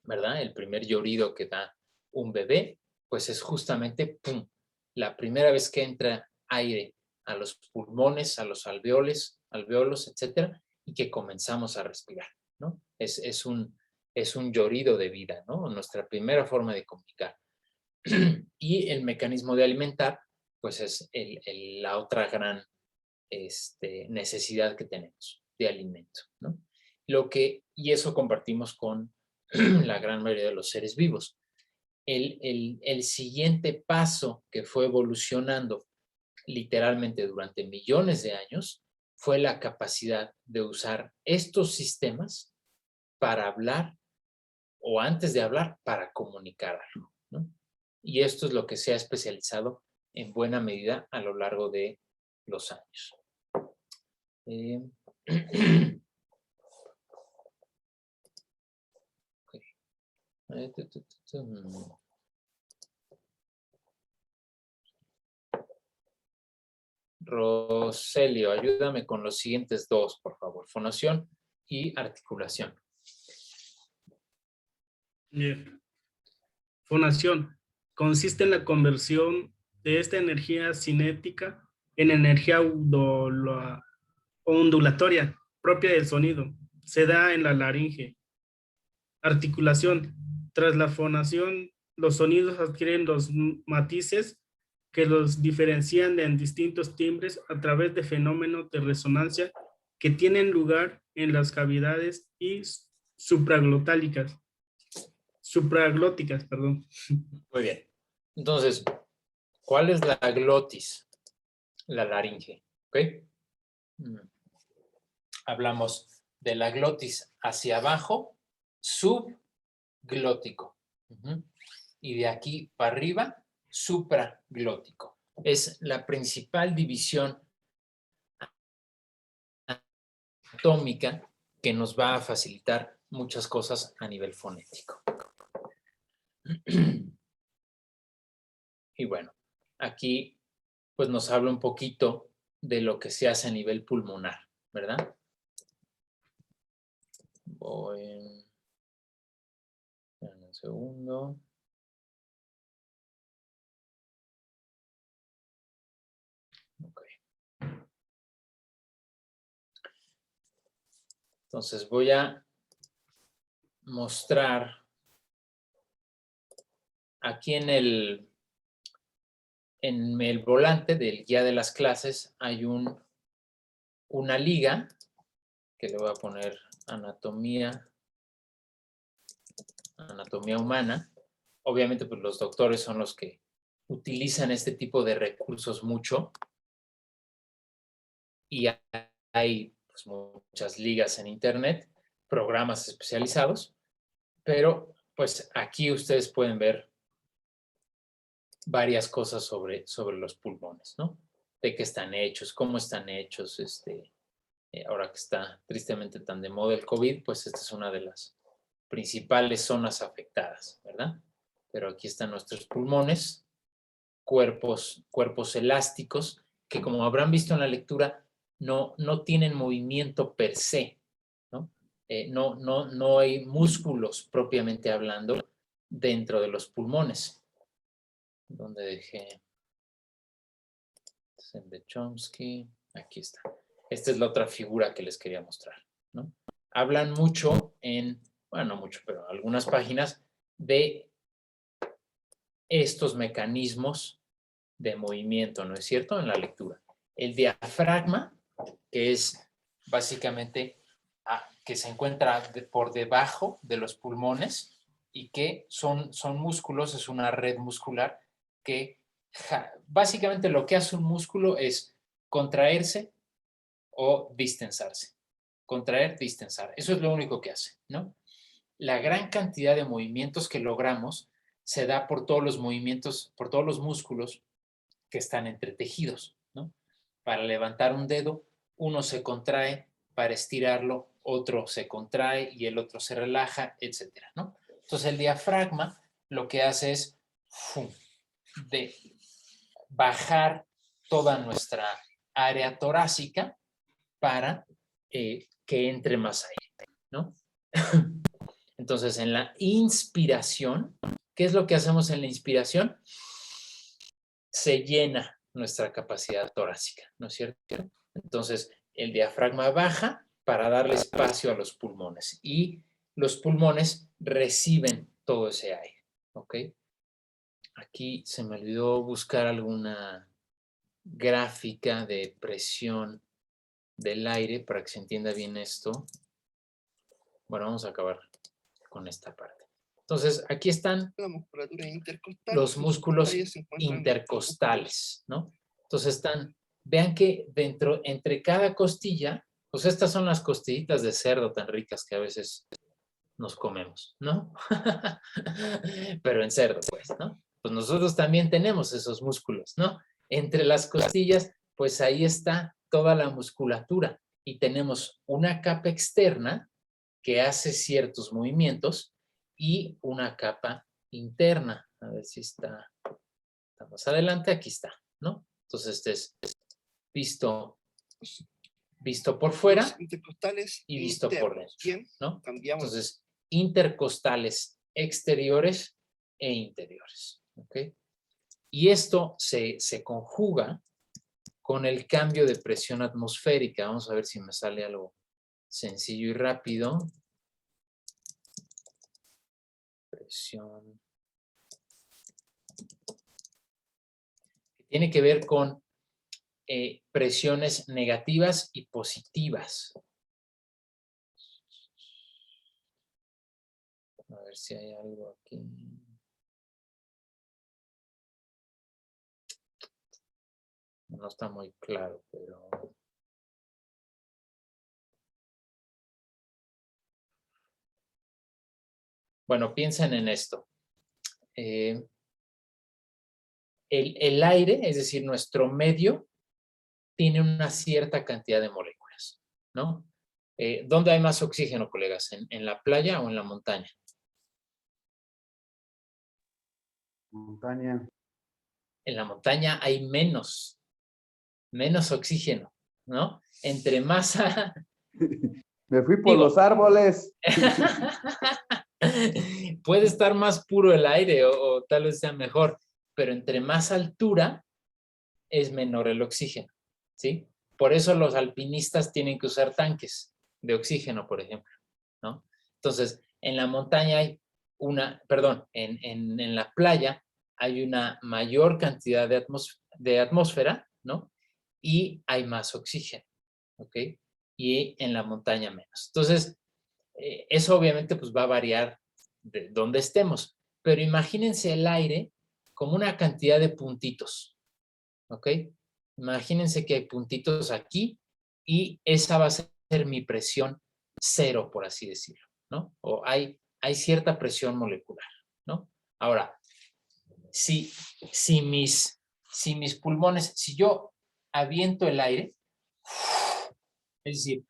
¿verdad? El primer llorido que da un bebé, pues es justamente, ¡pum!, la primera vez que entra aire a los pulmones, a los alveolos, etcétera, y que comenzamos a respirar, ¿no? Es un llorido de vida, ¿no? Nuestra primera forma de comunicar. Y el mecanismo de alimentar, pues es la otra gran necesidad que tenemos de alimento, ¿no? Y eso compartimos con la gran mayoría de los seres vivos. El siguiente paso que fue evolucionando literalmente durante millones de años fue la capacidad de usar estos sistemas para hablar o antes de hablar para comunicar algo, ¿no? Y esto es lo que se ha especializado en buena medida a lo largo de los años. Roselio, ayúdame con los siguientes dos, por favor. Fonación y articulación.
Bien. Fonación consiste en la conversión de esta energía cinética en energía ondulatoria propia del sonido. Se da en la laringe. Articulación. Tras la fonación, los sonidos adquieren los matices que los diferencian en distintos timbres a través de fenómenos de resonancia que tienen lugar en las cavidades y supraglóticas, perdón.
Muy bien. Entonces, ¿cuál es la glotis? La laringe, ¿ok? Hablamos de la glotis hacia abajo, subglótico. Y de aquí para arriba, supraglótico. Es la principal división anatómica que nos va a facilitar muchas cosas a nivel fonético. Y bueno, aquí pues nos habla un poquito de lo que se hace a nivel pulmonar, ¿verdad? Voy en un segundo. Ok. Entonces voy a mostrar aquí en el volante del guía de las clases hay una liga que le voy a poner anatomía humana. Obviamente, pues los doctores son los que utilizan este tipo de recursos mucho y hay pues, muchas ligas en internet, programas especializados, pero pues aquí ustedes pueden ver varias cosas sobre los pulmones, ¿no? De qué están hechos, cómo están hechos, ahora que está tristemente tan de moda el COVID, pues esta es una de las principales zonas afectadas, ¿verdad? Pero aquí están nuestros pulmones, cuerpos elásticos, que como habrán visto en la lectura, no tienen movimiento per se, ¿no? No hay músculos propiamente hablando dentro de los pulmones. ¿Dónde dejé? De Chomsky. Aquí está. Esta es la otra figura que les quería mostrar, ¿no? Hablan mucho bueno, no mucho, pero algunas páginas de estos mecanismos de movimiento, ¿no es cierto? En la lectura. El diafragma, que es básicamente que se encuentra por debajo de los pulmones y que son músculos, es una red muscular que básicamente lo que hace un músculo es contraerse o distensarse. Contraer, distensar. Eso es lo único que hace, ¿no? La gran cantidad de movimientos que logramos se da por todos los movimientos, por todos los músculos que están entretejidos, ¿no? Para levantar un dedo, uno se contrae, para estirarlo, otro se contrae y el otro se relaja, etcétera, ¿no? Entonces el diafragma lo que hace es de bajar toda nuestra área torácica para que entre más aire, ¿no? Entonces, en la inspiración, ¿qué es lo que hacemos en la inspiración? se llena nuestra capacidad torácica, ¿no es cierto? Entonces, el diafragma baja para darle espacio a los pulmones y los pulmones reciben todo ese aire, ¿ok? Aquí se me olvidó buscar alguna gráfica de presión del aire para que se entienda bien esto. Bueno, vamos a acabar con esta parte. Entonces, aquí están
La musculatura intercostal.
los
Sus
músculos
detalles se encuentran
intercostales, ¿no? Entonces están, vean que entre cada costilla, pues estas son las costillitas de cerdo tan ricas que a veces nos comemos, ¿no? Pero en cerdo, pues, ¿no? Pues nosotros también tenemos esos músculos, ¿no? Entre las costillas, pues ahí está toda la musculatura y tenemos una capa externa que hace ciertos movimientos y una capa interna. A ver si está más adelante, aquí está, ¿no? Entonces este es visto por fuera
los intercostales
y visto por
internos.
dentro,
Bien,
¿no?
cambiamos.
Entonces, intercostales exteriores e interiores, ¿ok? Y esto se conjuga con el cambio de presión atmosférica. Vamos a ver si me sale algo sencillo y rápido. Presión. Tiene que ver con presiones negativas y positivas. A ver si hay algo aquí. No está muy claro, pero... Bueno, piensen en esto. El aire, es decir, nuestro medio, tiene una cierta cantidad de moléculas, ¿no? ¿Dónde hay más oxígeno, colegas? ¿En la playa o en la montaña?
Montaña.
En la montaña hay menos oxígeno, ¿no? Entre más...
Me fui por
Digo,
los árboles.
puede estar más puro el aire o tal vez sea mejor, pero entre más altura es menor el oxígeno, ¿sí? Por eso los alpinistas tienen que usar tanques de oxígeno, por ejemplo, ¿no? Entonces, en la montaña hay en la playa hay una mayor cantidad de atmósfera, ¿no? Y hay más oxígeno, ¿ok? Y en la montaña menos. Entonces, eso obviamente pues va a variar de donde estemos, pero imagínense el aire como una cantidad de puntitos, ¿ok? Imagínense que hay puntitos aquí y esa va a ser mi presión cero, por así decirlo, ¿no? O hay cierta presión molecular, ¿no? Ahora, si mis pulmones, si yo aviento el aire, es decir,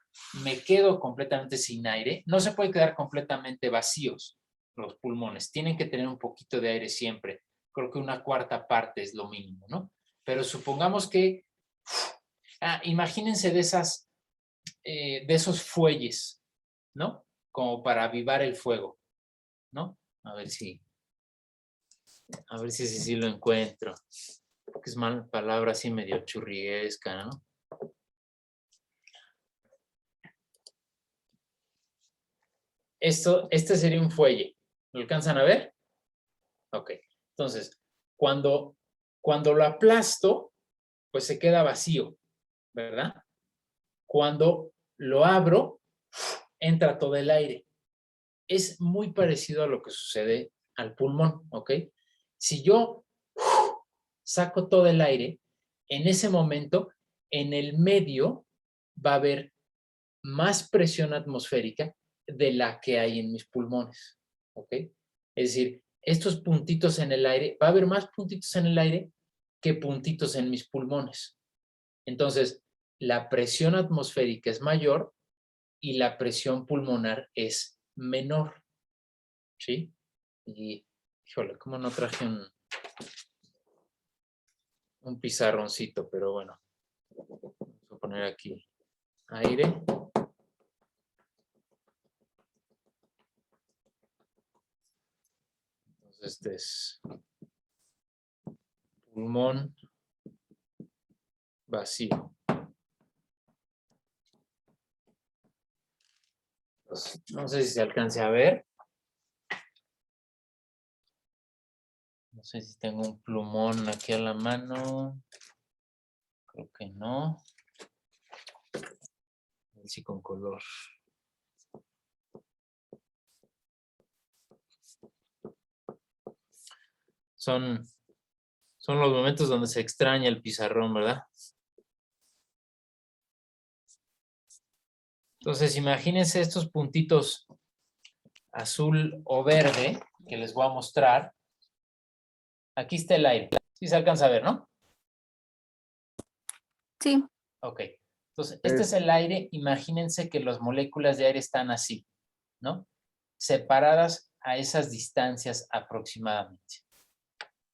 me quedo completamente sin aire, no se puede quedar completamente vacíos los pulmones, tienen que tener un poquito de aire siempre, creo que una cuarta parte es lo mínimo, ¿no? Pero supongamos que, imagínense de esos fuelles, ¿no? Como para avivar el fuego, ¿no? A ver si sí lo encuentro, porque es mala palabra así medio churriguesca, ¿no? Este sería un fuelle. ¿Lo alcanzan a ver? Ok. Entonces, cuando lo aplasto, pues se queda vacío, ¿verdad? Cuando lo abro, entra todo el aire. Es muy parecido a lo que sucede al pulmón, ¿ok? Si yo saco todo el aire, en ese momento, en el medio va a haber más presión atmosférica de la que hay en mis pulmones, ¿ok? Es decir, estos puntitos en el aire, va a haber más puntitos en el aire que puntitos en mis pulmones. Entonces, la presión atmosférica es mayor y la presión pulmonar es menor, ¿sí? Y, híjole, ¿cómo no traje un pizarroncito? Pero bueno, vamos a poner aquí aire. Entonces, este es pulmón vacío. Pues, no sé si se alcance a ver. No sé si tengo un plumón aquí a la mano. Creo que no. A ver si con color. Son los momentos donde se extraña el pizarrón, ¿verdad? Entonces, imagínense estos puntitos azul o verde que les voy a mostrar. Aquí está el aire. Sí se alcanza a ver, ¿no?
Sí.
Ok. Entonces, este es el aire. Imagínense que las moléculas de aire están así, ¿no? Separadas a esas distancias aproximadamente.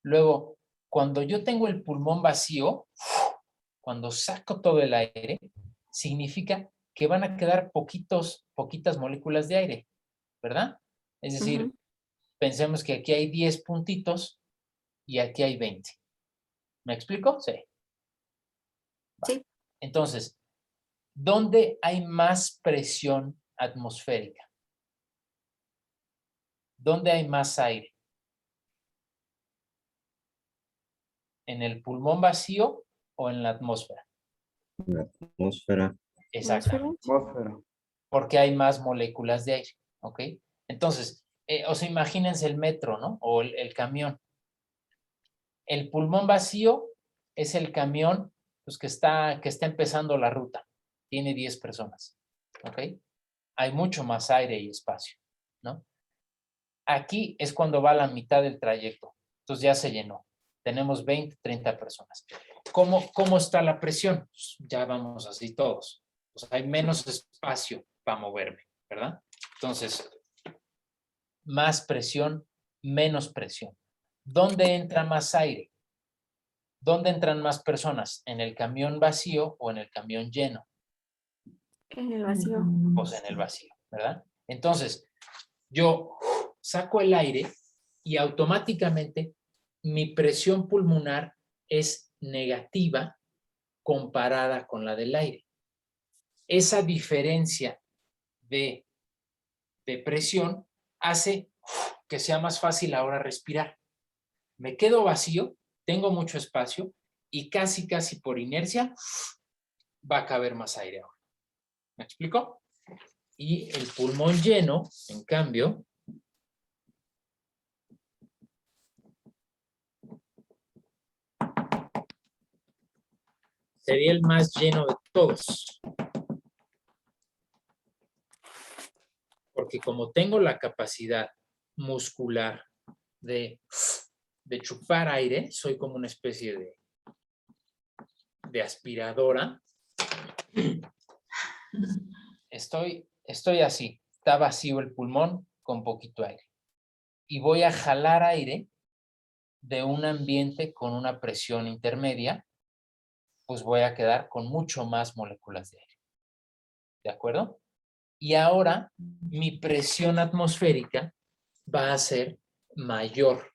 Luego, cuando yo tengo el pulmón vacío, cuando saco todo el aire, significa que van a quedar poquitas moléculas de aire, ¿verdad? Es decir, pensemos que aquí hay 10 puntitos y aquí hay 20. ¿Me explico? Sí.
Sí.
Entonces, ¿dónde hay más presión atmosférica? ¿Dónde hay más aire? ¿En el pulmón vacío o en la atmósfera?
La atmósfera.
Exactamente.
Atmósfera.
Porque hay más moléculas de aire, ¿ok? Entonces, o sea, imagínense el metro, ¿no? O el camión. El pulmón vacío es el camión pues, que está empezando la ruta. Tiene 10 personas, ¿ok? Hay mucho más aire y espacio, ¿no? Aquí es cuando va la mitad del trayecto. Entonces ya se llenó. Tenemos 20, 30 personas. ¿Cómo está la presión? Pues ya vamos así todos. Pues hay menos espacio para moverme, ¿verdad? Entonces, más presión, menos presión. ¿Dónde entra más aire? ¿Dónde entran más personas? ¿En el camión vacío o en el camión lleno?
En el vacío.
Pues en el vacío, ¿verdad? Entonces, yo saco el aire y automáticamente mi presión pulmonar es negativa comparada con la del aire. Esa diferencia de presión hace que sea más fácil ahora respirar. Me quedo vacío, tengo mucho espacio y casi por inercia va a caber más aire ahora. ¿Me explico? Y el pulmón lleno, en cambio, sería el más lleno de todos. Porque como tengo la capacidad muscular de chupar aire, soy como una especie de aspiradora. Estoy así, está vacío el pulmón con poquito aire. Y voy a jalar aire de un ambiente con una presión intermedia, pues voy a quedar con mucho más moléculas de aire. ¿De acuerdo? Y ahora mi presión atmosférica va a ser mayor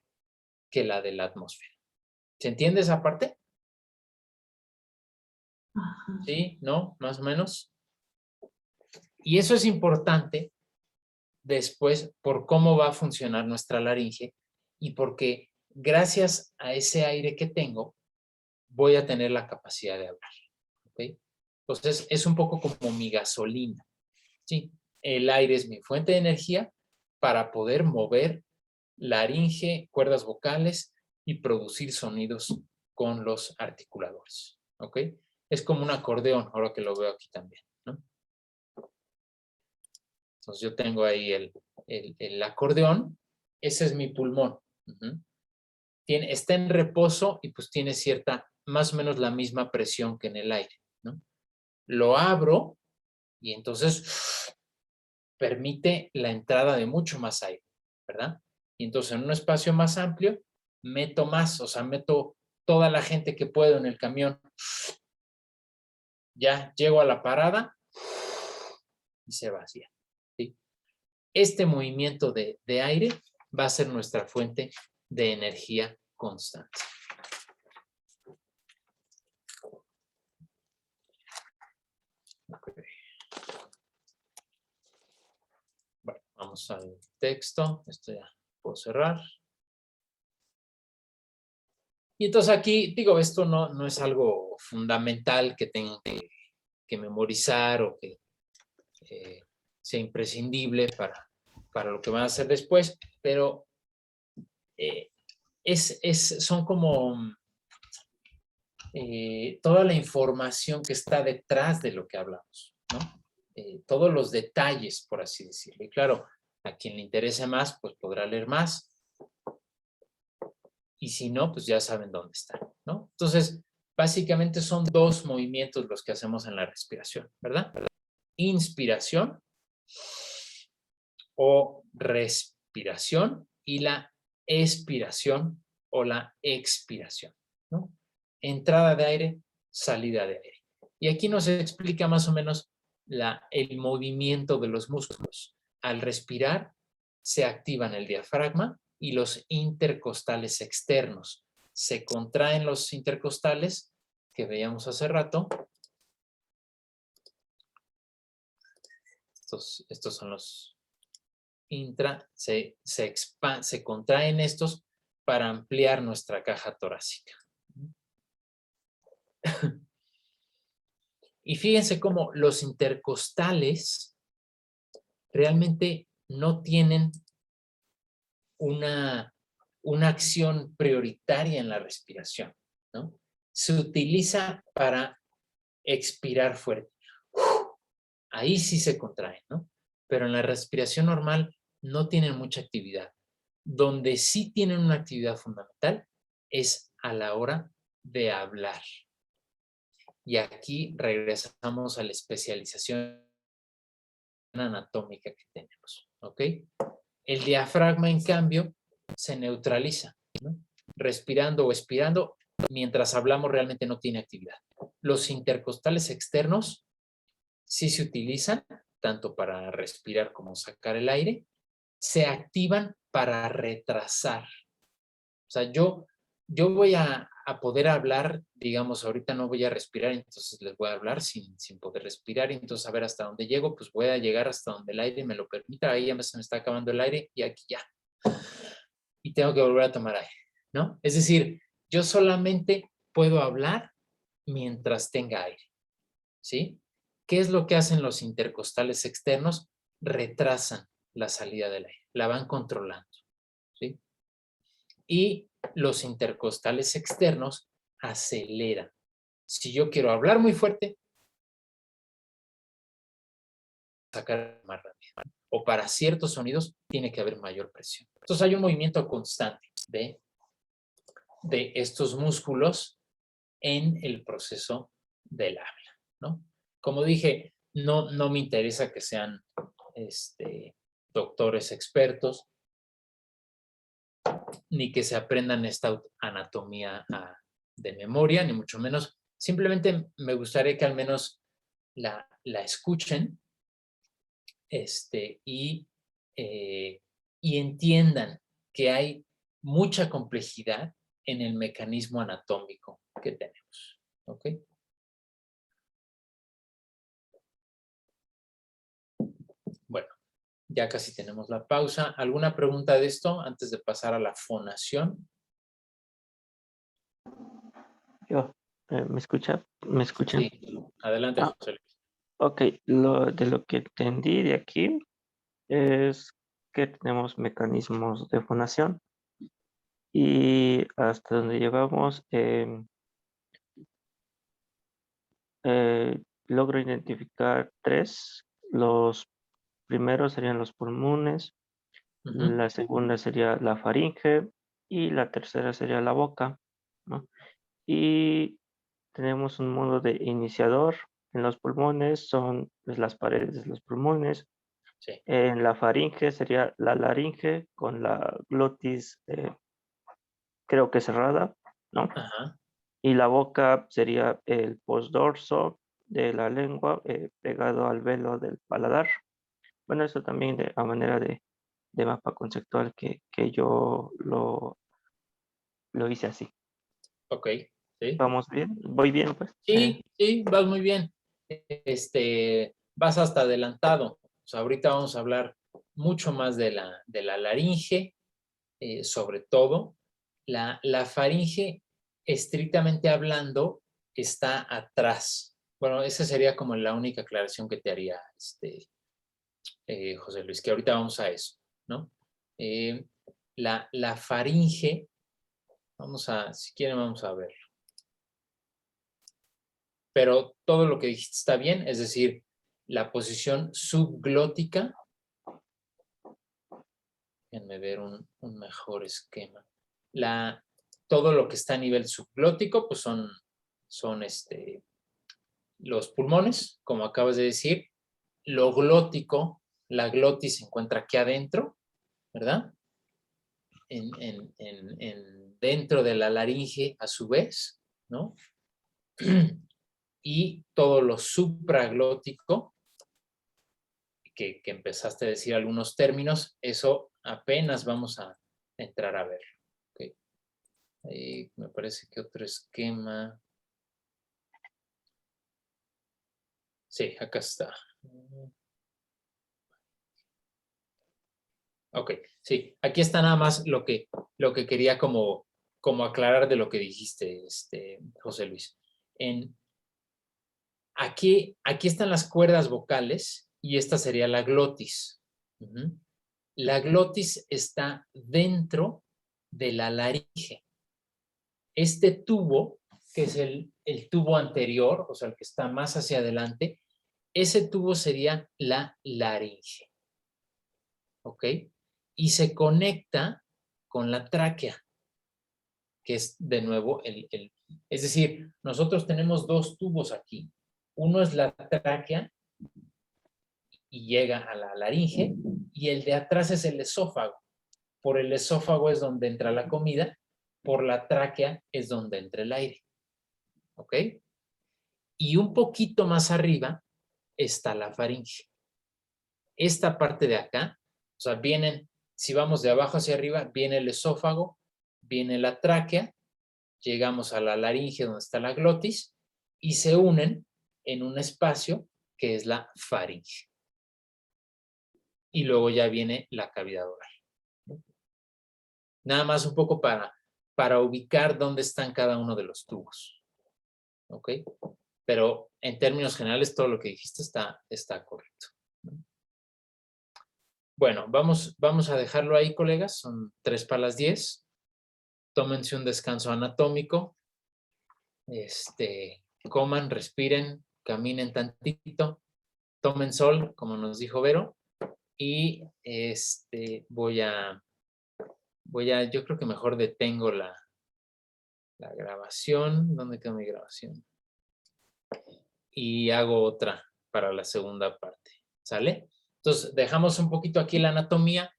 que la de la atmósfera. ¿Se entiende esa parte? ¿Sí? ¿No? ¿Más o menos? Y eso es importante después por cómo va a funcionar nuestra laringe y porque gracias a ese aire que tengo voy a tener la capacidad de hablar. ¿Ok? Entonces es un poco como mi gasolina. ¿Sí? El aire es mi fuente de energía para poder mover laringe, cuerdas vocales y producir sonidos con los articuladores. ¿Ok? Es como un acordeón, ahora que lo veo aquí también, ¿no? Entonces yo tengo ahí el acordeón, ese es mi pulmón. Está en reposo y pues tiene más o menos la misma presión que en el aire, ¿no? Lo abro y entonces permite la entrada de mucho más aire, ¿verdad? Y entonces en un espacio más amplio meto más, o sea, meto toda la gente que puedo en el camión. Ya llego a la parada y se vacía. ¿Sí? Este movimiento de aire va a ser nuestra fuente de energía constante. Vamos al texto. Esto ya puedo cerrar. Y entonces aquí, digo, esto no es algo fundamental que tengan que memorizar o que sea imprescindible para lo que van a hacer después, pero son como toda la información que está detrás de lo que hablamos, ¿no? Todos los detalles, por así decirlo. Y claro, a quien le interese más, pues podrá leer más. Y si no, pues ya saben dónde está, ¿no? Entonces, básicamente son dos movimientos los que hacemos en la respiración, ¿verdad? Inspiración o respiración y la expiración o la expiración, ¿no? Entrada de aire, salida de aire. Y aquí nos explica más o menos el movimiento de los músculos. Al respirar, se activan el diafragma y los intercostales externos. Se contraen los intercostales que veíamos hace rato. Estos son los se contraen estos para ampliar nuestra caja torácica. Y fíjense cómo los intercostales realmente no tienen una acción prioritaria en la respiración, ¿no? Se utiliza para expirar fuerte. Ahí sí se contraen, ¿no? Pero en la respiración normal no tienen mucha actividad. Donde sí tienen una actividad fundamental es a la hora de hablar. Y aquí regresamos a la especialización anatómica que tenemos, ¿ok? El diafragma, en cambio, se neutraliza, ¿no? Respirando o expirando, mientras hablamos realmente no tiene actividad. Los intercostales externos sí se utilizan, tanto para respirar como sacar el aire, se activan para retrasar. O sea, yo voy a poder hablar, digamos, ahorita no voy a respirar, entonces les voy a hablar sin poder respirar, y entonces a ver hasta dónde llego, pues voy a llegar hasta donde el aire me lo permita, ahí ya se me está acabando el aire y aquí ya. Y tengo que volver a tomar aire, ¿no? Es decir, yo solamente puedo hablar mientras tenga aire, ¿sí? ¿Qué es lo que hacen los intercostales externos? Retrasan la salida del aire, la van controlando, ¿sí? Y los intercostales externos aceleran. Si yo quiero hablar muy fuerte, sacar más rápido. O para ciertos sonidos tiene que haber mayor presión. Entonces hay un movimiento constante de estos músculos en el proceso del habla, ¿no? Como dije, no me interesa que sean doctores expertos, ni que se aprendan esta anatomía de memoria, ni mucho menos. Simplemente me gustaría que al menos la escuchen y entiendan que hay mucha complejidad en el mecanismo anatómico que tenemos. ¿Ok? Bueno, ya casi tenemos la pausa. ¿Alguna pregunta de esto antes de pasar a la fonación?
¿Me escucha? ¿Me escuchan?
Sí, adelante, José Luis.
Ok, de lo que entendí de aquí es que tenemos mecanismos de fonación y hasta donde llevamos logro identificar tres. Los primeros serían los pulmones, la segunda sería la faringe y la tercera sería la boca, ¿no? Y tenemos un modo de iniciador. En los pulmones son pues, las paredes de los pulmones.
Sí.
En la faringe sería la laringe con la glotis creo que cerrada, ¿no?
Ajá.
Y la boca sería el postdorso de la lengua pegado al velo del paladar. Bueno, eso también a manera de mapa conceptual que yo lo hice así.
Ok, sí.
¿Vamos bien? ¿Voy bien, pues?
Sí, vas muy bien. Vas hasta adelantado. O sea, ahorita vamos a hablar mucho más de la laringe, sobre todo. La faringe, estrictamente hablando, está atrás. Bueno, esa sería como la única aclaración que te haría, José Luis, que ahorita vamos a eso, ¿no? La faringe, si quieren vamos a ver. Pero todo lo que dijiste está bien, es decir, la posición subglótica. Déjenme ver un mejor esquema. Todo lo que está a nivel subglótico, pues son los pulmones, como acabas de decir. Lo glótico, la glotis se encuentra aquí adentro, ¿verdad? Dentro de la laringe a su vez, ¿no? Y todo lo supraglótico, que empezaste a decir algunos términos, eso apenas vamos a entrar a ver. Okay. Me parece que otro esquema. Sí, acá está. Ok, sí, aquí está nada más lo que quería como aclarar de lo que dijiste, José Luis. Aquí están las cuerdas vocales y esta sería la glotis. La glotis está dentro de la laringe. Este tubo, que es el tubo anterior, o sea, el que está más hacia adelante, ese tubo sería la laringe. ¿Ok? Y se conecta con la tráquea, que es de nuevo es decir, nosotros tenemos dos tubos aquí. Uno es la tráquea y llega a la laringe, y el de atrás es el esófago. Por el esófago es donde entra la comida, por la tráquea es donde entra el aire. ¿Ok? Y un poquito más arriba está la faringe. Esta parte de acá, o sea, si vamos de abajo hacia arriba, viene el esófago, viene la tráquea, llegamos a la laringe donde está la glotis y se unen en un espacio que es la faringe. Y luego ya viene la cavidad oral. Nada más un poco para ubicar dónde están cada uno de los tubos. ¿Ok? Pero en términos generales todo lo que dijiste está correcto. Bueno, vamos a dejarlo ahí, colegas. Son 3 para las 10. Tómense un descanso anatómico. Coman, respiren, caminen tantito. Tomen sol, como nos dijo Vero. Y yo creo que mejor detengo la grabación. ¿Dónde quedó mi grabación? Y hago otra para la segunda parte. ¿Sale? Entonces, dejamos un poquito aquí la anatomía.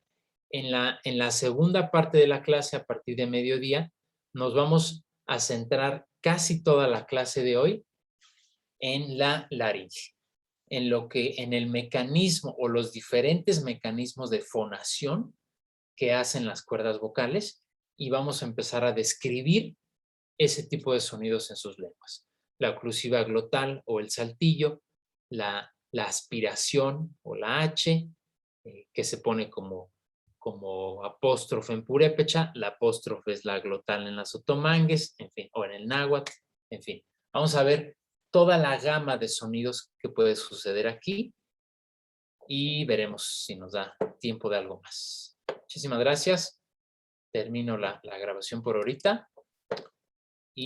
En la segunda parte de la clase, a partir de mediodía, nos vamos a centrar casi toda la clase de hoy en la laringe, en el mecanismo o los diferentes mecanismos de fonación que hacen las cuerdas vocales, y vamos a empezar a describir ese tipo de sonidos en sus lenguas. La oclusiva glotal o el saltillo, la aspiración o la H, que se pone como apóstrofe en purépecha, la apóstrofe es la glotal en las otomangues, en fin, o en el náhuatl, en fin. Vamos a ver toda la gama de sonidos que puede suceder aquí y veremos si nos da tiempo de algo más. Muchísimas gracias. Termino la grabación por ahorita.